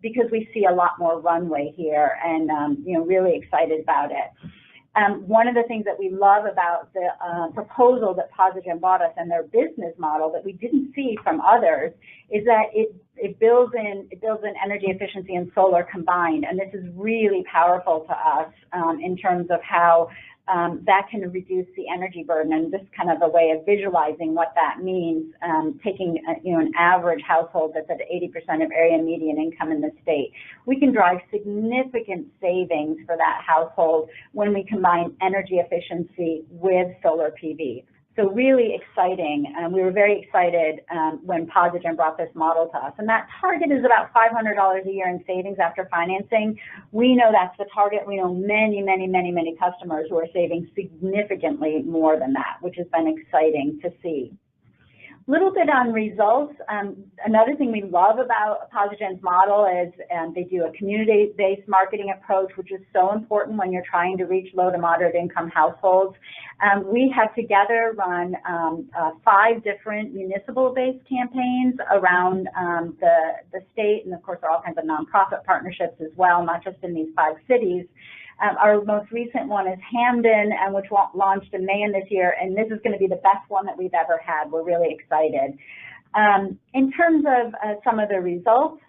because we see a lot more runway here and really excited about it. One of the things that we love about the proposal that PosiGen brought us and their business model that we didn't see from others is that it builds in energy efficiency and solar combined, and this is really powerful to us in terms of how that can reduce the energy burden, and this kind of a way of visualizing what that means, taking an average household that's at 80% of area median income in the state. We can drive significant savings for that household when we combine energy efficiency with solar PV. So really exciting. We were very excited when PosiGen brought this model to us. And that target is about $500 a year in savings after financing. We know that's the target. We know many, many, many, many customers who are saving significantly more than that, which has been exciting to see. Little bit on results. Another thing we love about PosiGen's model is they do a community-based marketing approach, which is so important when you're trying to reach low to moderate income households. We have together run 5 different municipal-based campaigns around the state, and of course there are all kinds of nonprofit partnerships as well, not just in these 5 cities. Our most recent one is Hamden, which launched in May of this year, and this is going to be the best one that we've ever had. We're really excited. In terms of some of the results,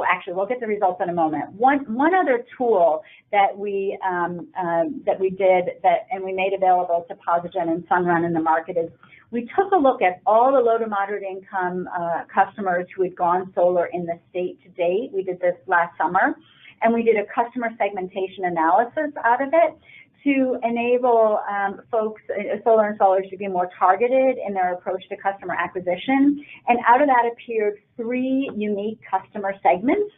actually, we'll get the results in a moment. One other tool that we did and we made available to PosiGen and Sunrun in the market is we took a look at all the low to moderate income customers who had gone solar in the state to date. We did this last summer. And we did a customer segmentation analysis out of it to enable folks, solar installers, to be more targeted in their approach to customer acquisition. And out of that appeared 3 unique customer segments.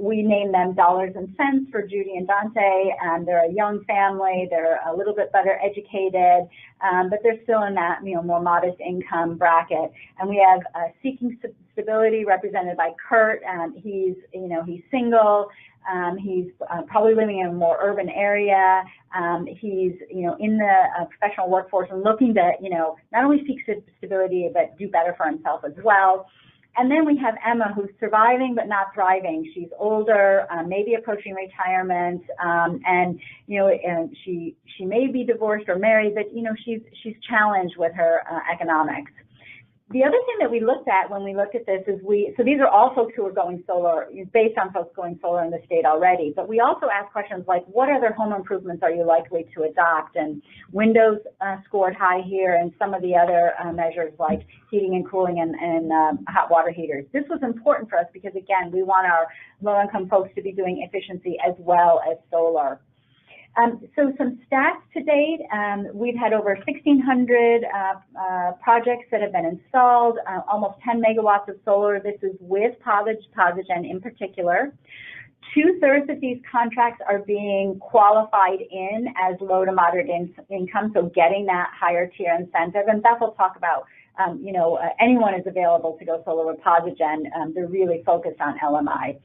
We named them dollars and cents for Judy and Dante. They're a young family. They're a little bit better educated, but they're still in that more modest income bracket. And we have seeking stability represented by Kurt. He's single. He's probably living in a more urban area. He's in the professional workforce and looking to not only seek stability but do better for himself as well. And then we have Emma, who's surviving but not thriving. She's older, maybe approaching retirement, and she may be divorced or married, but she's challenged with her economics. The other thing that we looked at when we looked at this is so these are all folks who are going solar, based on folks going solar in the state already, but we also asked questions like, what other home improvements are you likely to adopt? And windows scored high here, and some of the other measures like heating and cooling and hot water heaters. This was important for us because, again, we want our low-income folks to be doing efficiency as well as solar. So some stats to date, we've had over 1,600 projects that have been installed, almost 10 megawatts of solar. This is with PosiGen in particular. 2/3 of these contracts are being qualified in as low to moderate income, so getting that higher tier incentive. And Beth will talk about, anyone is available to go solar with PosiGen. They're really focused on LMI.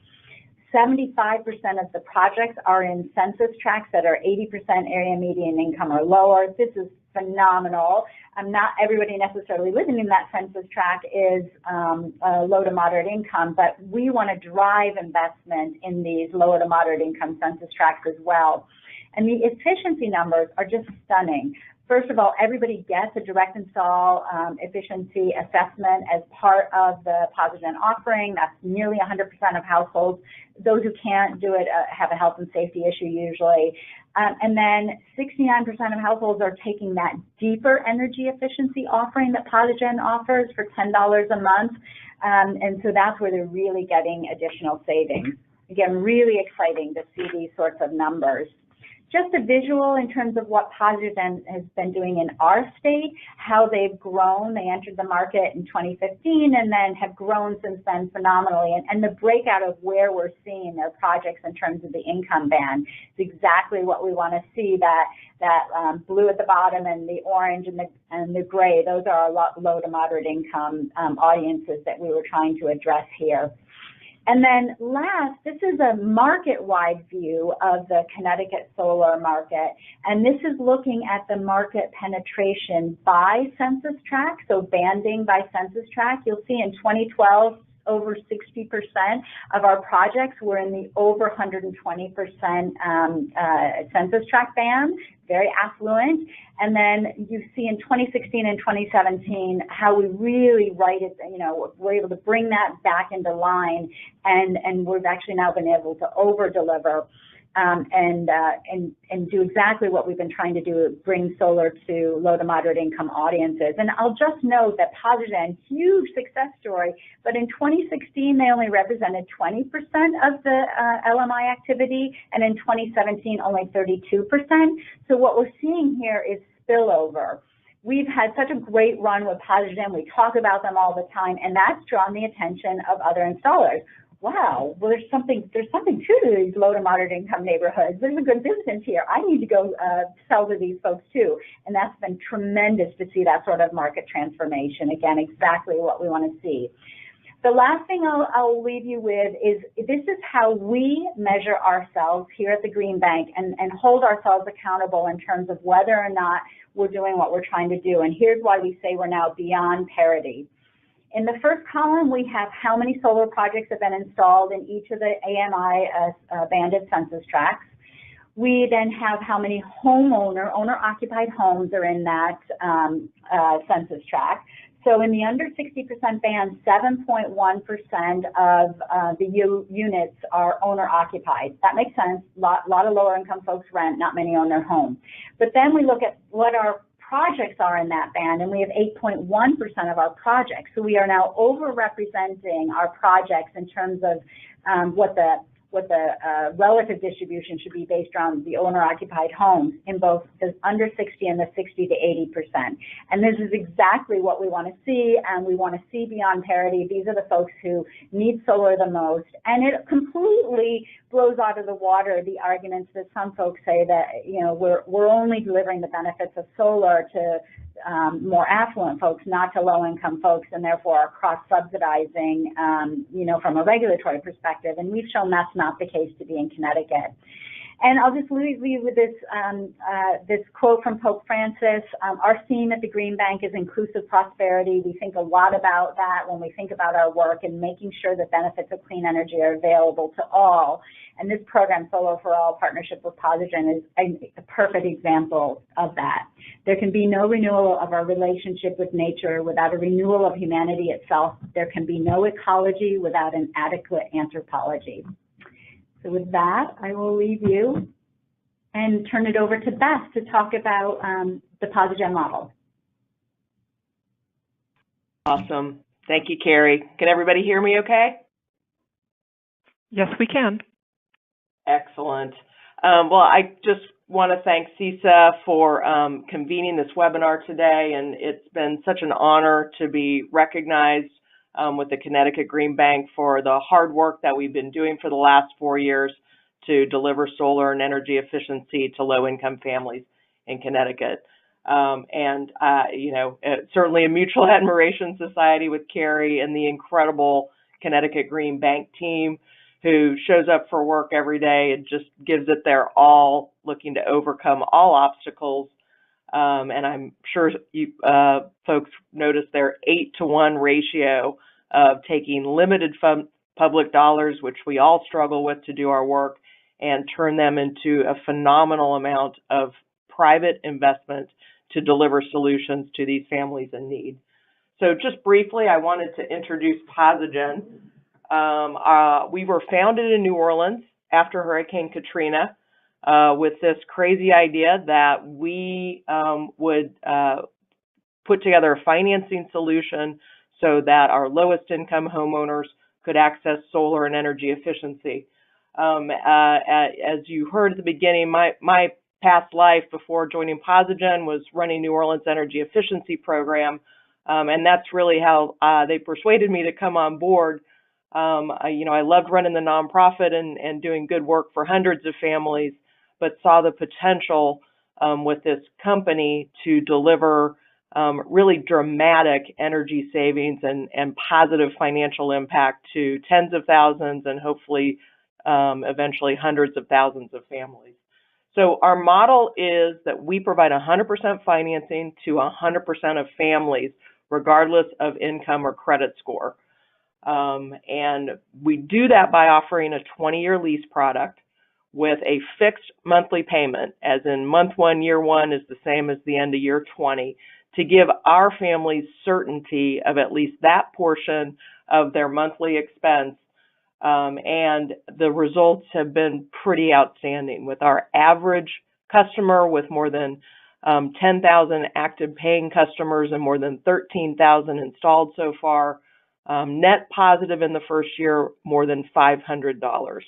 75% of the projects are in census tracts that are 80% area median income or lower. This is phenomenal. Not everybody necessarily living in that census tract is low to moderate income, but we want to drive investment in these low to moderate income census tracts as well. And the efficiency numbers are just stunning. First of all, everybody gets a direct install efficiency assessment as part of the PosiGen offering. That's nearly 100% of households. Those who can't do it have a health and safety issue usually. And then 69% of households are taking that deeper energy efficiency offering that PosiGen offers for $10 a month. And so that's where they're really getting additional savings. Again, really exciting to see these sorts of numbers. Just a visual in terms of what PosiGen has been doing in our state, how they've grown. They entered the market in 2015 and then have grown since then phenomenally. And the breakout of where we're seeing their projects in terms of the income band is exactly what we want to see. That blue at the bottom and the orange and the gray, those are our low to moderate income audiences that we were trying to address here. And then last, this is a market-wide view of the Connecticut solar market, and this is looking at the market penetration by census tract, so banding by census tract. You'll see in 2012, over 60% of our projects were in the over 120% census tract band, very affluent. And then you see in 2016 and 2017 how we really we're able to bring that back into line, and we've actually now been able to over-deliver and do exactly what we've been trying to do, bring solar to low to moderate income audiences. And I'll just note that PosiGen, huge success story, but in 2016 they only represented 20% of the LMI activity, and in 2017 only 32%. So what we're seeing here is spillover. We've had such a great run with PosiGen. We talk about them all the time, and that's drawn the attention of other installers. Wow, well, there's something to these low to moderate income neighborhoods. There's a good business here. I need to go sell to these folks too. And that's been tremendous to see that sort of market transformation. Again, exactly what we want to see. The last thing I'll leave you with is this is how we measure ourselves here at the Green Bank and hold ourselves accountable in terms of whether or not we're doing what we're trying to do. And here's why we say we're now beyond parity. In the first column, we have how many solar projects have been installed in each of the AMI banded census tracts. We then have how many owner-occupied homes are in that census tract. So in the under 60% band, 7.1% of the units are owner-occupied. That makes sense. A lot of lower-income folks rent, not many own their home. But then we look at what our projects are in that band, and we have 8.1% of our projects. So we are now over-representing our projects in terms of what the relative distribution should be based on the owner-occupied homes in both the under 60 and the 60 to 80%. And this is exactly what we want to see, and we want to see beyond parity. These are the folks who need solar the most, and it completely blows out of the water the arguments that some folks say that we're only delivering the benefits of solar to more affluent folks, not to low-income folks, and therefore are cross-subsidizing, from a regulatory perspective. And we've shown that's not the case to be in Connecticut. And I'll just leave you with this this quote from Pope Francis. Our theme at the Green Bank is inclusive prosperity. We think a lot about that when we think about our work and making sure that benefits of clean energy are available to all. And this program, Solar for All, partnership with PosiGen, is a perfect example of that. There can be no renewal of our relationship with nature without a renewal of humanity itself. There can be no ecology without an adequate anthropology. So with that, I will leave you and turn it over to Beth to talk about the PosiGen model. Awesome. Thank you, Carrie. Can everybody hear me okay? Yes, we can. Excellent. Well, I just want to thank CESA for convening this webinar today, and it's been such an honor to be recognized with the Connecticut Green Bank for the hard work that we've been doing for the last 4 years to deliver solar and energy efficiency to low-income families in Connecticut. Certainly a mutual admiration society with Carrie and the incredible Connecticut Green Bank team who shows up for work every day and just gives it their all, looking to overcome all obstacles And I'm sure you folks noticed their 8-to-1 ratio of taking limited public dollars, which we all struggle with to do our work, and turn them into a phenomenal amount of private investment to deliver solutions to these families in need. So just briefly, I wanted to introduce PosiGen. We were founded in New Orleans after Hurricane Katrina with this crazy idea that we would put together a financing solution so that our lowest income homeowners could access solar and energy efficiency. As you heard at the beginning, my past life before joining PosiGen was running New Orleans Energy Efficiency Program, and that's really how they persuaded me to come on board. I loved running the nonprofit and doing good work for hundreds of families, but saw the potential with this company to deliver really dramatic energy savings and positive financial impact to tens of thousands and hopefully eventually hundreds of thousands of families. So our model is that we provide 100% financing to 100% of families, regardless of income or credit score. And we do that by offering a 20-year lease product with a fixed monthly payment, as in month 1, year 1 is the same as the end of year 20, to give our families certainty of at least that portion of their monthly expense. And the results have been pretty outstanding, with our average customer with more than 10,000 active paying customers and more than 13,000 installed so far, net positive in the first year, more than $500.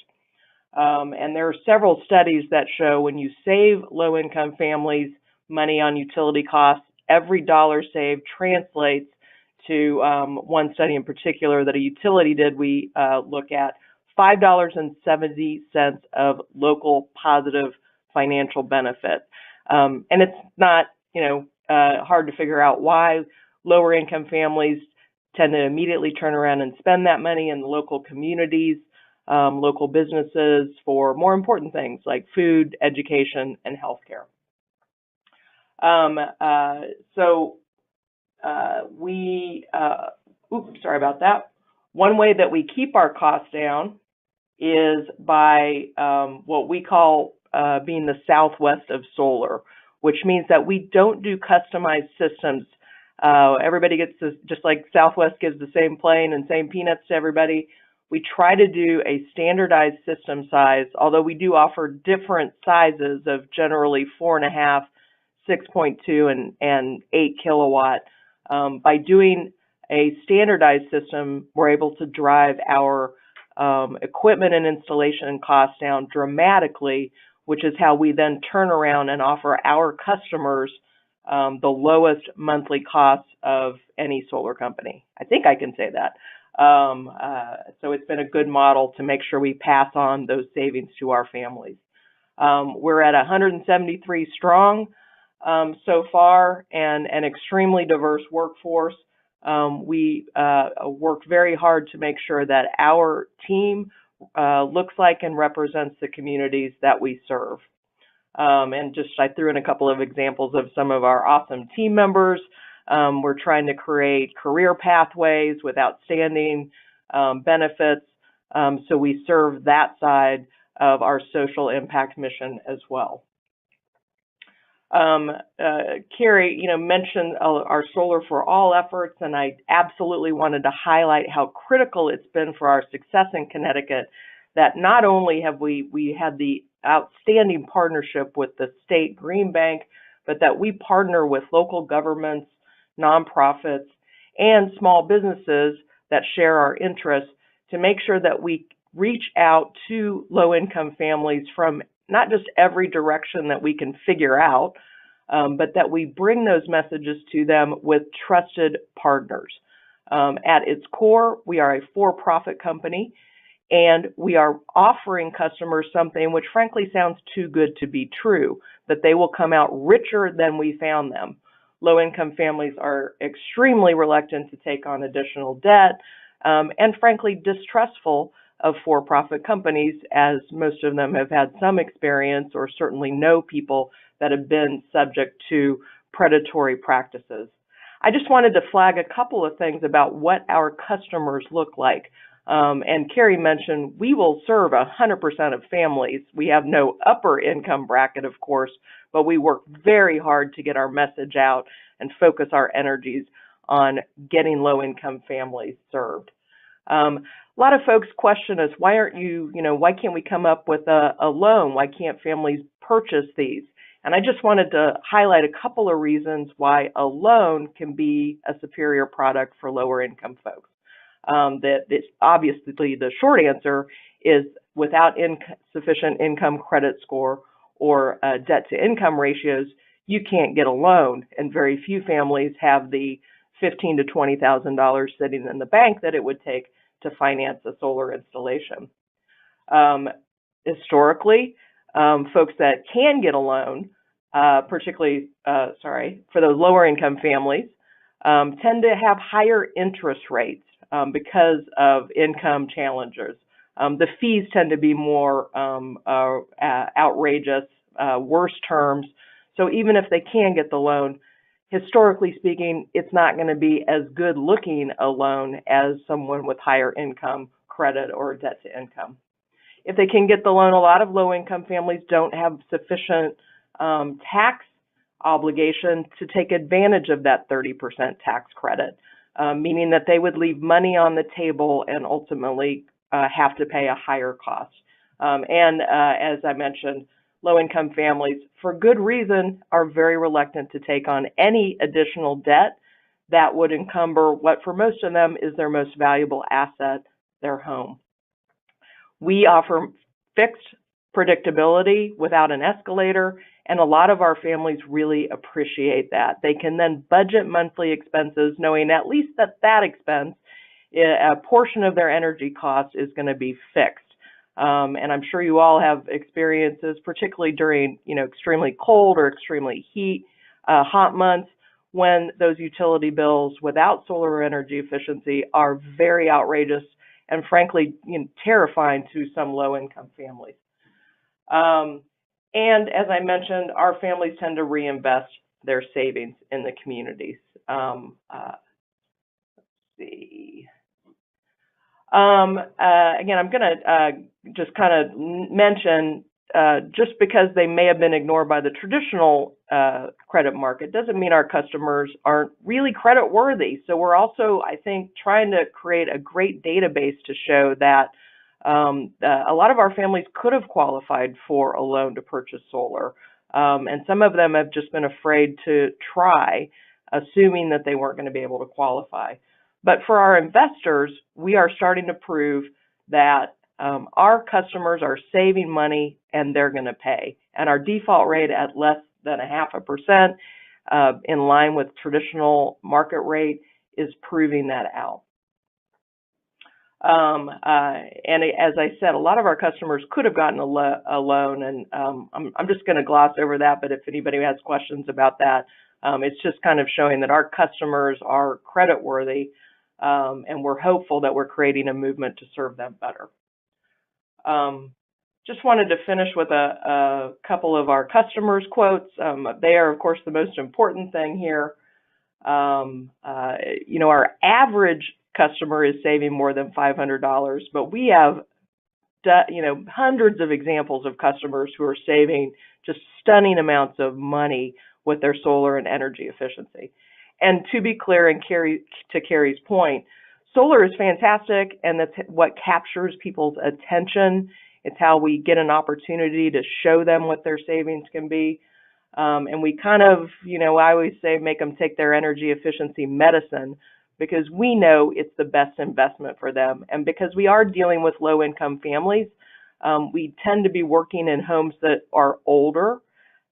And there are several studies that show when you save low-income families money on utility costs, every dollar saved translates to one study in particular that a utility did. We look at $5.70 of local positive financial benefit. And it's not, hard to figure out why lower income families tend to immediately turn around and spend that money in the local communities, local businesses for more important things like food, education, and healthcare. Sorry about that. One way that we keep our costs down is by what we call being the Southwest of solar, which means that we don't do customized systems. Everybody gets this, just like Southwest gives the same plane and same peanuts to everybody. We try to do a standardized system size, although we do offer different sizes of generally 4.5, 6.2, and 8 kilowatt. By doing a standardized system, we're able to drive our equipment and installation costs down dramatically, which is how we then turn around and offer our customers the lowest monthly cost of any solar company. I think I can say that. So it's been a good model to make sure we pass on those savings to our families. We're at 173 strong so far, and an extremely diverse workforce. We work very hard to make sure that our team looks like and represents the communities that we serve. And I threw in a couple of examples of some of our awesome team members. We're trying to create career pathways with outstanding benefits. So we serve that side of our social impact mission as well. Carrie, mentioned our Solar for All efforts, and I absolutely wanted to highlight how critical it's been for our success in Connecticut that not only have we had the outstanding partnership with the state Green Bank, but that we partner with local governments, nonprofits, and small businesses that share our interests to make sure that we reach out to low-income families from not just every direction that we can figure out, but that we bring those messages to them with trusted partners. At its core, we are a for-profit company, and we are offering customers something which frankly sounds too good to be true, that they will come out richer than we found them. Low-income families are extremely reluctant to take on additional debt, and frankly distrustful of for-profit companies, as most of them have had some experience or certainly know people that have been subject to predatory practices. I just wanted to flag a couple of things about what our customers look like. And Carrie mentioned we will serve 100% of families. We have no upper income bracket, of course, but we work very hard to get our message out and focus our energies on getting low-income families served. A lot of folks question us, why can't we come up with a loan? Why can't families purchase these? And I just wanted to highlight a couple of reasons why a loan can be a superior product for lower income folks. Obviously, the short answer is without sufficient income credit score or debt to income ratios, you can't get a loan. And very few families have the $15,000 to $20,000 sitting in the bank that it would take to finance a solar installation. Historically, folks that can get a loan, particularly, for those lower income families, tend to have higher interest rates because of income challenges. The fees tend to be more outrageous, worse terms. So even if they can get the loan, historically speaking, it's not going to be as good looking a loan as someone with higher income credit or debt to income. If they can get the loan, a lot of low income families don't have sufficient tax obligation to take advantage of that 30% tax credit, meaning that they would leave money on the table and ultimately have to pay a higher cost. As I mentioned, low-income families, for good reason, are very reluctant to take on any additional debt that would encumber what for most of them is their most valuable asset, their home. We offer fixed predictability without an escalator, and a lot of our families really appreciate that. They can then budget monthly expenses knowing at least that expense, a portion of their energy cost is going to be fixed. And I'm sure you all have experiences, particularly during extremely cold or extremely hot months, when those utility bills without solar energy efficiency are very outrageous and frankly terrifying to some low-income families. And as I mentioned, our families tend to reinvest their savings in the communities. Let's see. Again, I'm going to just kind of mention, just because they may have been ignored by the traditional credit market doesn't mean our customers aren't really credit worthy. So we're also, I think, trying to create a great database to show that a lot of our families could have qualified for a loan to purchase solar. And some of them have just been afraid to try, assuming that they weren't going to be able to qualify. But for our investors, we are starting to prove that our customers are saving money and they're going to pay. And our default rate at less than 0.5%, in line with traditional market rate, is proving that out. And as I said, a lot of our customers could have gotten a loan, and I'm just going to gloss over that, but if anybody has questions about that, it's just kind of showing that our customers are credit worthy, and we're hopeful that we're creating a movement to serve them better. Just wanted to finish with a couple of our customers' quotes. They are, of course, the most important thing here. Our average customer is saving more than $500, but we have hundreds of examples of customers who are saving just stunning amounts of money with their solar and energy efficiency. And to be clear, and to Carrie's point, solar is fantastic, and that's what captures people's attention. It's how we get an opportunity to show them what their savings can be. And we kind of, I always say, make them take their energy efficiency medicine, because we know it's the best investment for them. And because we are dealing with low-income families, we tend to be working in homes that are older,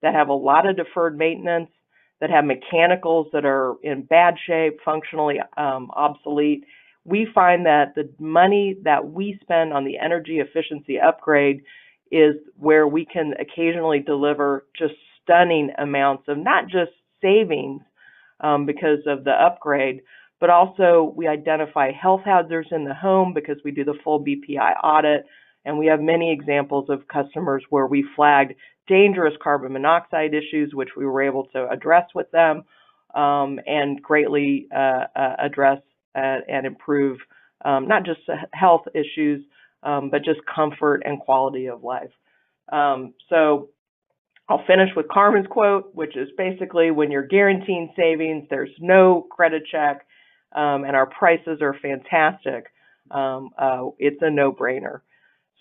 that have a lot of deferred maintenance, that have mechanicals that are in bad shape, functionally obsolete. We find that the money that we spend on the energy efficiency upgrade is where we can occasionally deliver just stunning amounts of not just savings because of the upgrade, but also we identify health hazards in the home because we do the full BPI audit, And we have many examples of customers where we flagged dangerous carbon monoxide issues, which we were able to address with them and greatly address and improve not just health issues, but just comfort and quality of life. So I'll finish with Carmen's quote, which is basically, when you're guaranteeing savings, there's no credit check, and our prices are fantastic, it's a no-brainer.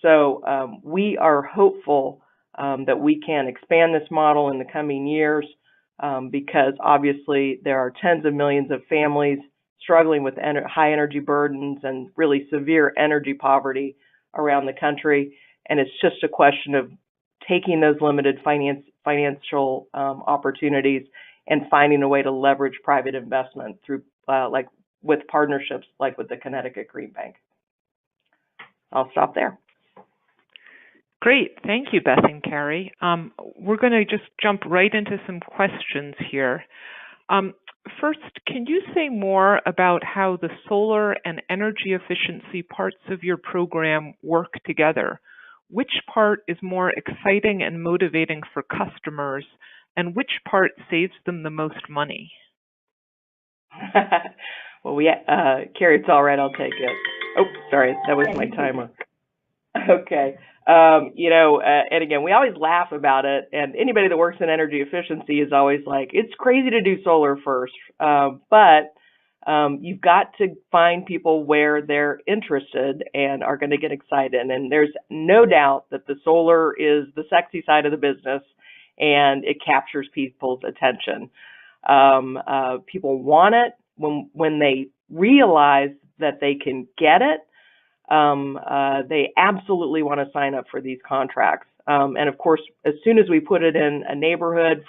So we are hopeful that we can expand this model in the coming years because obviously there are tens of millions of families struggling with high energy burdens and really severe energy poverty around the country. And it's just a question of taking those limited financial opportunities and finding a way to leverage private investment through like with partnerships like with the Connecticut Green Bank. I'll stop there. Great. Thank you, Beth and Carrie. We're going to just jump right into some questions here. First, can you say more about how the solar and energy efficiency parts of your program work together? Which part is more exciting and motivating for customers, and which part saves them the most money? Well, Carrie, it's all right. I'll take it. Oh, sorry. That was my timer. Okay. And again, we always laugh about it. And anybody that works in energy efficiency is always like, it's crazy to do solar first. But you've got to find people where they're interested and are going to get excited. And there's no doubt that the solar is the sexy side of the business and it captures people's attention. People want it when they realize that they can get it. They absolutely want to sign up for these contracts. And of course, as soon as we put it in a neighborhood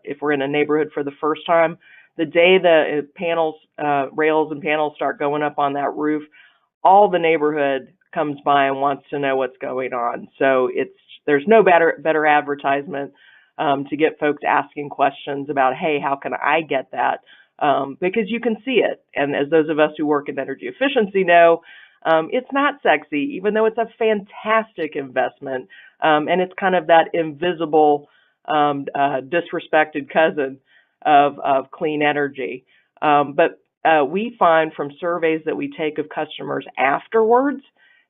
if we're in a neighborhood for the first time, the day the panels, rails and panels start going up on that roof, all the neighborhood comes by and wants to know what's going on. So there's no better advertisement to get folks asking questions about, hey, how can I get that? Because you can see it. And as those of us who work in energy efficiency know, it's not sexy, even though it's a fantastic investment. And it's kind of that invisible, disrespected cousin of clean energy. But we find from surveys that we take of customers afterwards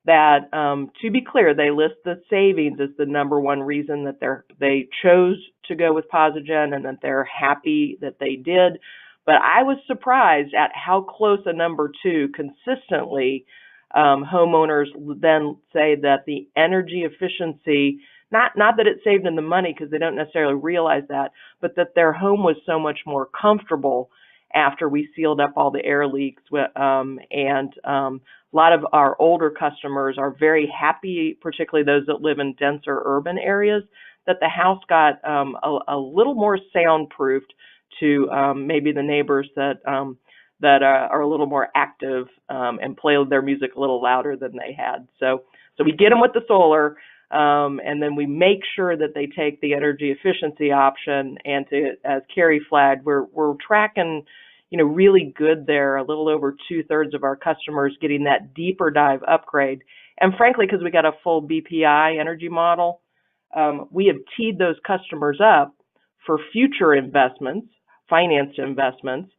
that, to be clear, they list the savings as the number one reason that they chose to go with PosiGen and that they're happy that they did. But I was surprised at how close a number two consistently homeowners then say that the energy efficiency, not that it saved them the money because they don't necessarily realize that, but that their home was so much more comfortable after we sealed up all the air leaks. And a lot of our older customers are very happy, particularly those that live in denser urban areas, that the house got a little more soundproofed to maybe the neighbors that are a little more active and play their music a little louder than they had. So we get them with the solar, and then we make sure that they take the energy efficiency option. And as Carrie flagged, we're tracking, really good there. A little over 2/3 of our customers getting that deeper dive upgrade. And frankly, because we got a full BPI energy model, we have teed those customers up for future investments, financed investments,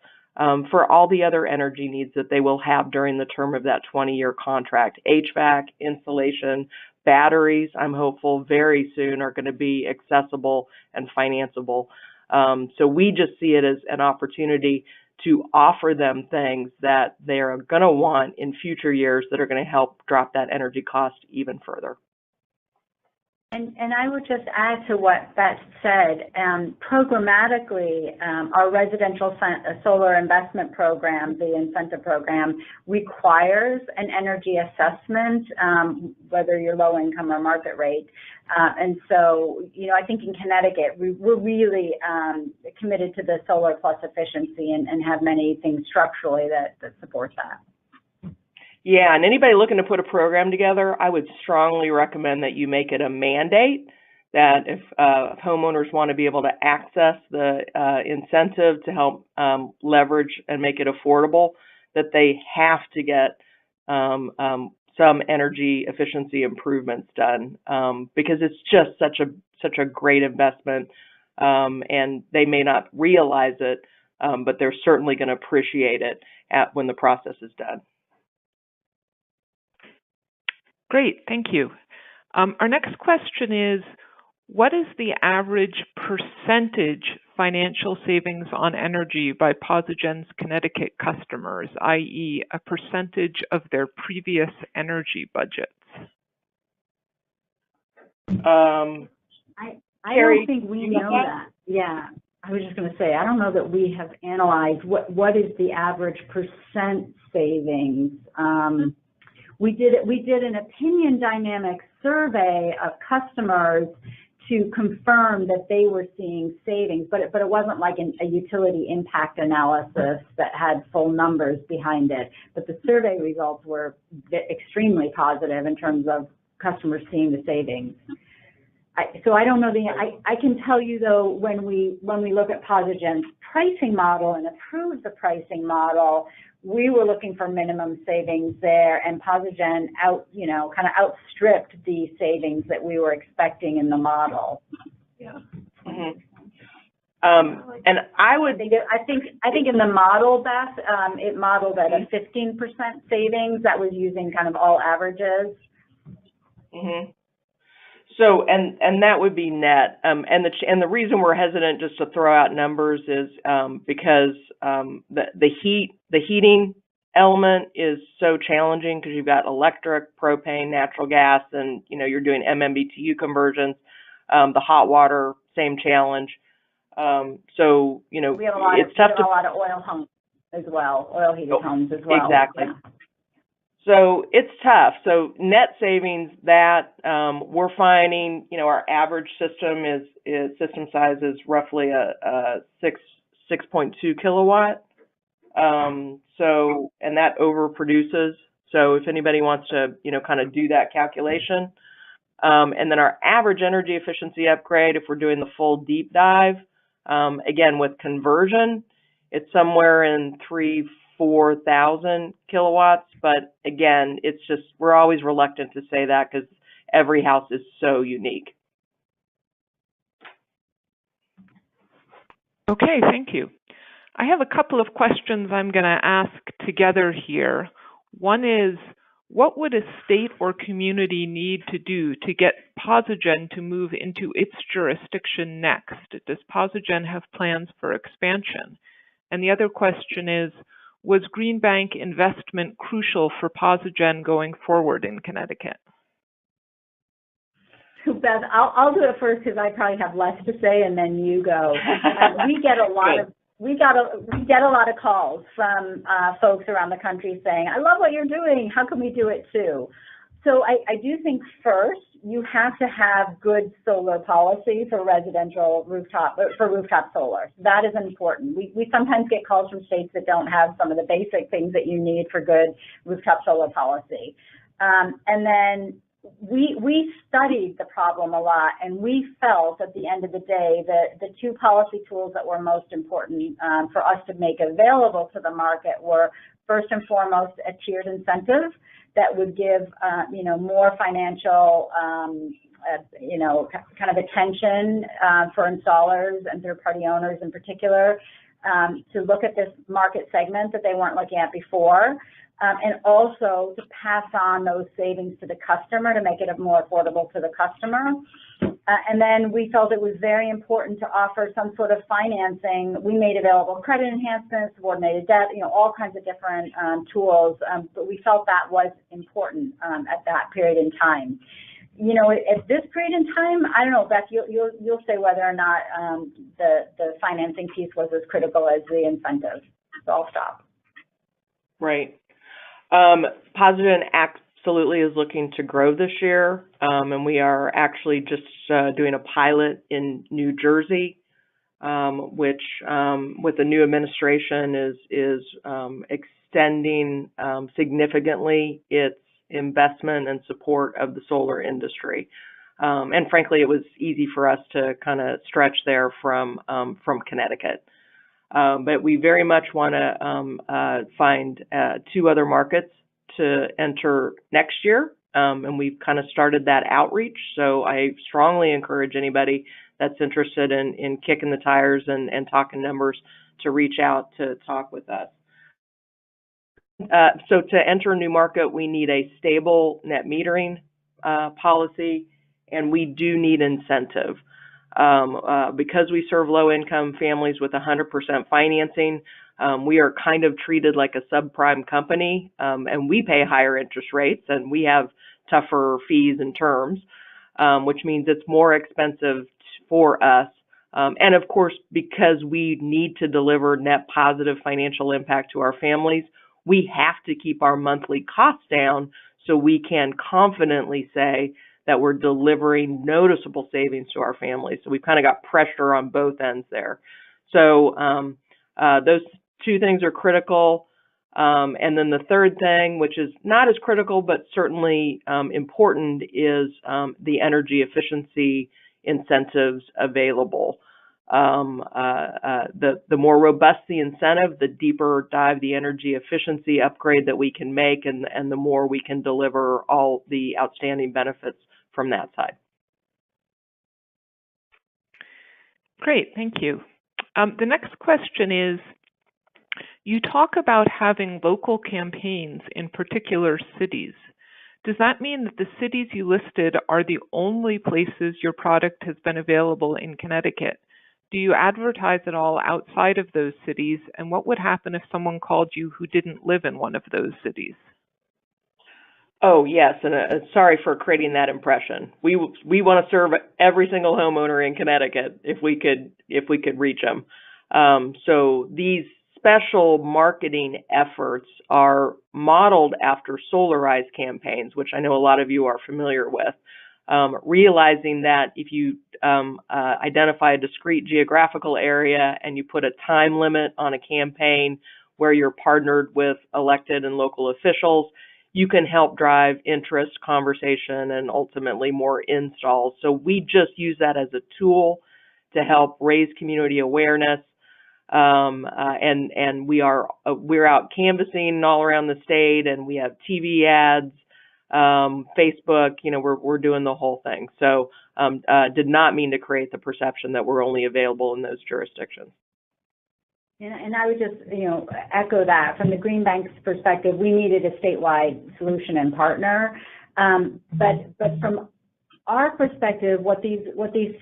for all the other energy needs that they will have during the term of that 20-year contract. HVAC, insulation, batteries, I'm hopeful very soon are going to be accessible and financeable. So we just see it as an opportunity to offer them things that they're going to want in future years that are going to help drop that energy cost even further. And I would just add to what Beth said, programmatically, our residential solar investment program, the incentive program, requires an energy assessment, whether you're low income or market rate. And so, I think in Connecticut, we're really committed to the solar plus efficiency and have many things structurally that support that. Yeah, and anybody looking to put a program together, I would strongly recommend that you make it a mandate that if homeowners want to be able to access the incentive to help leverage and make it affordable, that they have to get some energy efficiency improvements done, because it's just such a great investment, and they may not realize it, but they're certainly going to appreciate it when the process is done. Great, thank you. Our next question is, what is the average percentage financial savings on energy by PosiGen's Connecticut customers, i.e. a percentage of their previous energy budgets? I don't think we know that. Yeah, I was just going to say, I don't know that we have analyzed what is the average percent savings. We did an opinion dynamics survey of customers to confirm that they were seeing savings, but it wasn't like a utility impact analysis that had full numbers behind it. But the survey results were extremely positive in terms of customers seeing the savings. So I don't know I can tell you though, when we look at PosiGen's pricing model and approve the pricing model, we were looking for minimum savings there, and PosiGen kind of outstripped the savings that we were expecting in the model. Yeah. Mm-hmm. And I think in the model, Beth, it modeled at a 15% savings that was using kind of all averages. Mm-hmm. So, and that would be net. And the reason we're hesitant just to throw out numbers is because the heating element is so challenging, because you've got electric, propane, natural gas, and you're doing MMBTU conversions. The hot water, same challenge. So we have it's tough to. A lot of oil homes as well, oil heated homes as well. Exactly. Yeah. So it's tough. So net savings that we're finding, our average system system size is roughly a 6.2 kilowatt. So, and that overproduces. So if anybody wants to, kind of do that calculation, and then our average energy efficiency upgrade, if we're doing the full deep dive, again with conversion, it's somewhere in 4,000 kilowatts, but again, it's just, we're always reluctant to say that because every house is so unique. Okay, thank you. I have a couple of questions I'm going to ask together here. One is, what would a state or community need to do to get PosiGen to move into its jurisdiction next? Does PosiGen have plans for expansion? And the other question is, was Green Bank investment crucial for PosiGen going forward in Connecticut? Beth, I'll do it first because I probably have less to say, and then you go. We get a lot of calls from folks around the country saying, "I love what you're doing. How can we do it too?" So I do think first you have to have good solar policy for residential rooftop solar. That is important. We sometimes get calls from states that don't have some of the basic things that you need for good rooftop solar policy. And then we studied the problem a lot, and we felt at the end of the day that the two policy tools that were most important for us to make available to the market were, first and foremost, a tiered incentive that would give more financial kind of attention for installers and third-party owners in particular to look at this market segment that they weren't looking at before, and also to pass on those savings to the customer to make it more affordable to the customer. And then we felt it was very important to offer some sort of financing. We made available credit enhancements, subordinated debt, all kinds of different tools, but we felt that was important at that period in time. At this period in time, I don't know, Beth, you'll say whether or not the financing piece was as critical as the incentive. So I'll stop. Right. PosiGen absolutely is looking to grow this year, and we are actually just doing a pilot in New Jersey, which with the new administration is extending significantly its investment and support of the solar industry. And frankly, it was easy for us to kind of stretch there from Connecticut. But we very much want to find two other markets to enter next year, and we've kind of started that outreach. So I strongly encourage anybody that's interested in kicking the tires and talking numbers to reach out to talk with us. So to enter a new market, we need a stable net metering policy, and we do need incentive. Because we serve low-income families with 100% financing, we are kind of treated like a subprime company, and we pay higher interest rates, and we have tougher fees and terms, which means it's more expensive for us. And of course, because we need to deliver net positive financial impact to our families, we have to keep our monthly costs down so we can confidently say that we're delivering noticeable savings to our families. So we've kind of got pressure on both ends there. So those two things are critical. And then the third thing, which is not as critical but certainly important, is the energy efficiency incentives available. The more robust the incentive, the deeper dive the energy efficiency upgrade that we can make, and the more we can deliver all the outstanding benefits from that side. Great, thank you. The next question is, you talk about having local campaigns in particular cities. Does that mean that the cities you listed are the only places your product has been available in Connecticut? Do you advertise at all outside of those cities? And what would happen if someone called you who didn't live in one of those cities? Oh, yes, and sorry for creating that impression. We want to serve every single homeowner in Connecticut if we could reach them. So these special marketing efforts are modeled after Solarize campaigns, which I know a lot of you are familiar with. Realizing that if you identify a discrete geographical area and you put a time limit on a campaign where you're partnered with elected and local officials, you can help drive interest, conversation, and ultimately more installs. So we just use that as a tool to help raise community awareness. And we're out canvassing all around the state, and we have TV ads, Facebook, we're doing the whole thing. So did not mean to create the perception that we're only available in those jurisdictions. And I would just, echo that. From the Green Bank's perspective, we needed a statewide solution and partner. But from our perspective, what these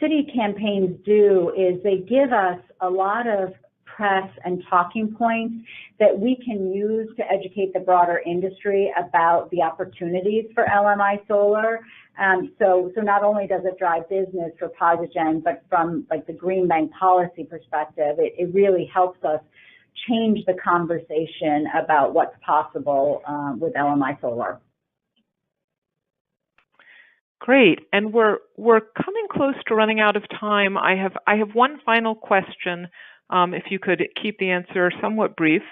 city campaigns do is they give us a lot of press and talking points that we can use to educate the broader industry about the opportunities for LMI solar. So not only does it drive business for PosiGen, but from the Green Bank policy perspective, it really helps us change the conversation about what's possible with LMI solar. Great, and we're coming close to running out of time. I have one final question. If you could keep the answer somewhat brief.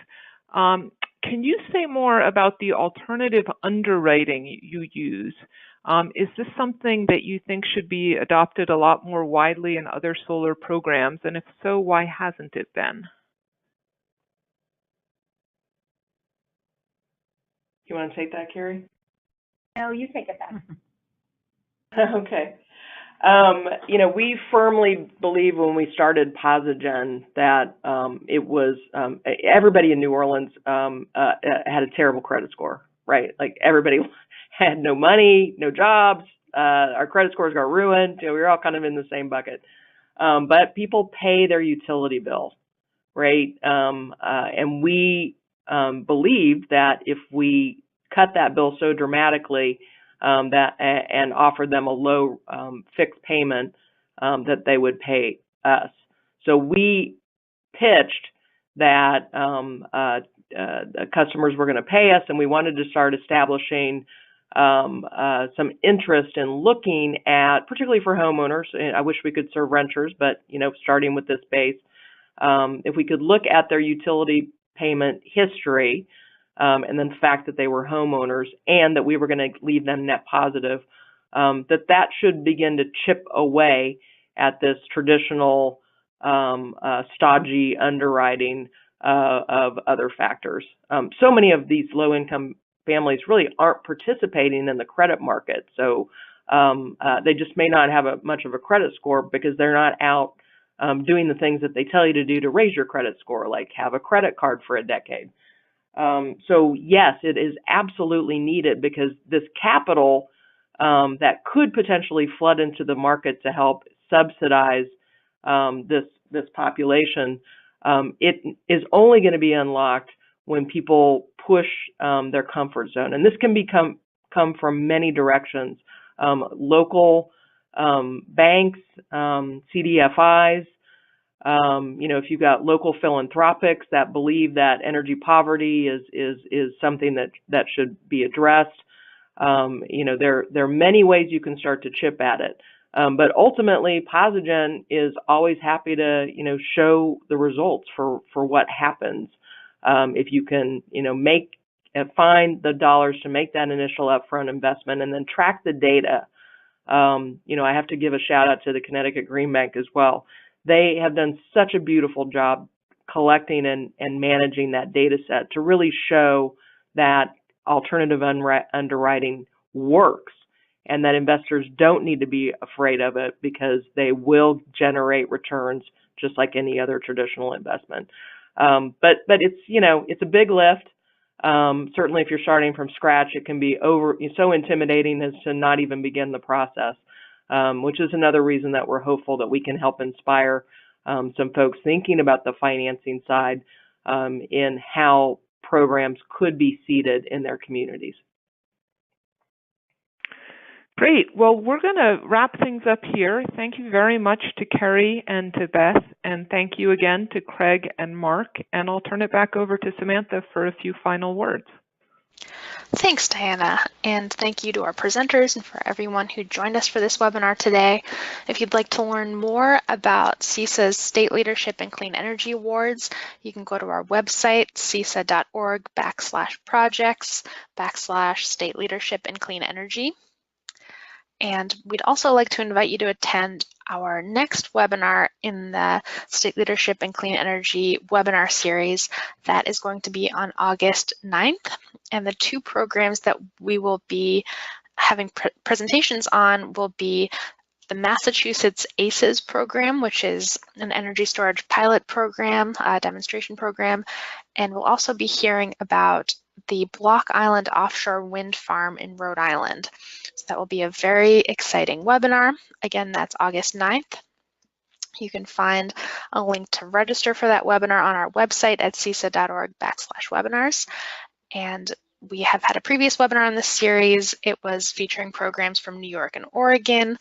Can you say more about the alternative underwriting you use? Is this something that you think should be adopted a lot more widely in other solar programs? And if so, why hasn't it been? You want to take that, Carrie? No, you take it back. Okay. We firmly believe when we started PosiGen that it was everybody in New Orleans had a terrible credit score, right? Like everybody had no money, no jobs. Our credit scores got ruined. We were all kind of in the same bucket. But people pay their utility bill, right? And we believe that if we cut that bill so dramatically, and offered them a low fixed payment, that they would pay us. So we pitched that customers were going to pay us, and we wanted to start establishing some interest in looking at, particularly for homeowners. I wish we could serve renters, but starting with this base, if we could look at their utility payment history. And then the fact that they were homeowners and that we were going to leave them net positive, that should begin to chip away at this traditional stodgy underwriting of other factors. So many of these low-income families really aren't participating in the credit market. So they just may not have much of a credit score because they're not out doing the things that they tell you to do to raise your credit score, like have a credit card for a decade. So yes, it is absolutely needed because this capital that could potentially flood into the market to help subsidize this population, it is only going to be unlocked when people push their comfort zone. And this can come from many directions. Local banks, CDFIs, if you've got local philanthropics that believe that energy poverty is something that should be addressed. There are many ways you can start to chip at it. But ultimately, PosiGen is always happy to, show the results for what happens. If you can, find the dollars to make that initial upfront investment and then track the data. I have to give a shout out to the Connecticut Green Bank as well. They have done such a beautiful job collecting and managing that data set to really show that alternative underwriting works and that investors don't need to be afraid of it because they will generate returns just like any other traditional investment. But it's a big lift. Certainly if you're starting from scratch, it can be so intimidating as to not even begin the process, which is another reason that we're hopeful that we can help inspire some folks thinking about the financing side in how programs could be seeded in their communities. Great. Well, we're going to wrap things up here. Thank you very much to Kerry and to Beth, and thank you again to Craig and Mark. And I'll turn it back over to Samantha for a few final words. Thanks, Diana, and thank you to our presenters and for everyone who joined us for this webinar today. If you'd like to learn more about CESA's State Leadership in Clean Energy Awards, you can go to our website, cesa.org/projects/State Leadership in Clean Energy. And we'd also like to invite you to attend our next webinar in the State Leadership in Clean Energy webinar series that is going to be on August 9th. And the two programs that we will be having presentations on will be the Massachusetts ACES program, which is an energy storage pilot program, demonstration program, and we'll also be hearing about the Block Island offshore wind farm in Rhode Island. So that will be a very exciting webinar. Again, that's August 9th. You can find a link to register for that webinar on our website at cesa.org/webinars. And we have had a previous webinar on this series. It was featuring programs from New York and Oregon.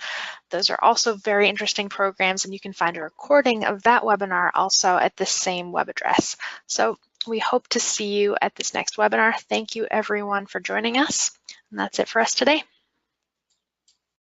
Those are also very interesting programs, and you can find a recording of that webinar also at the same web address. So we hope to see you at this next webinar. Thank you everyone for joining us. And that's it for us today.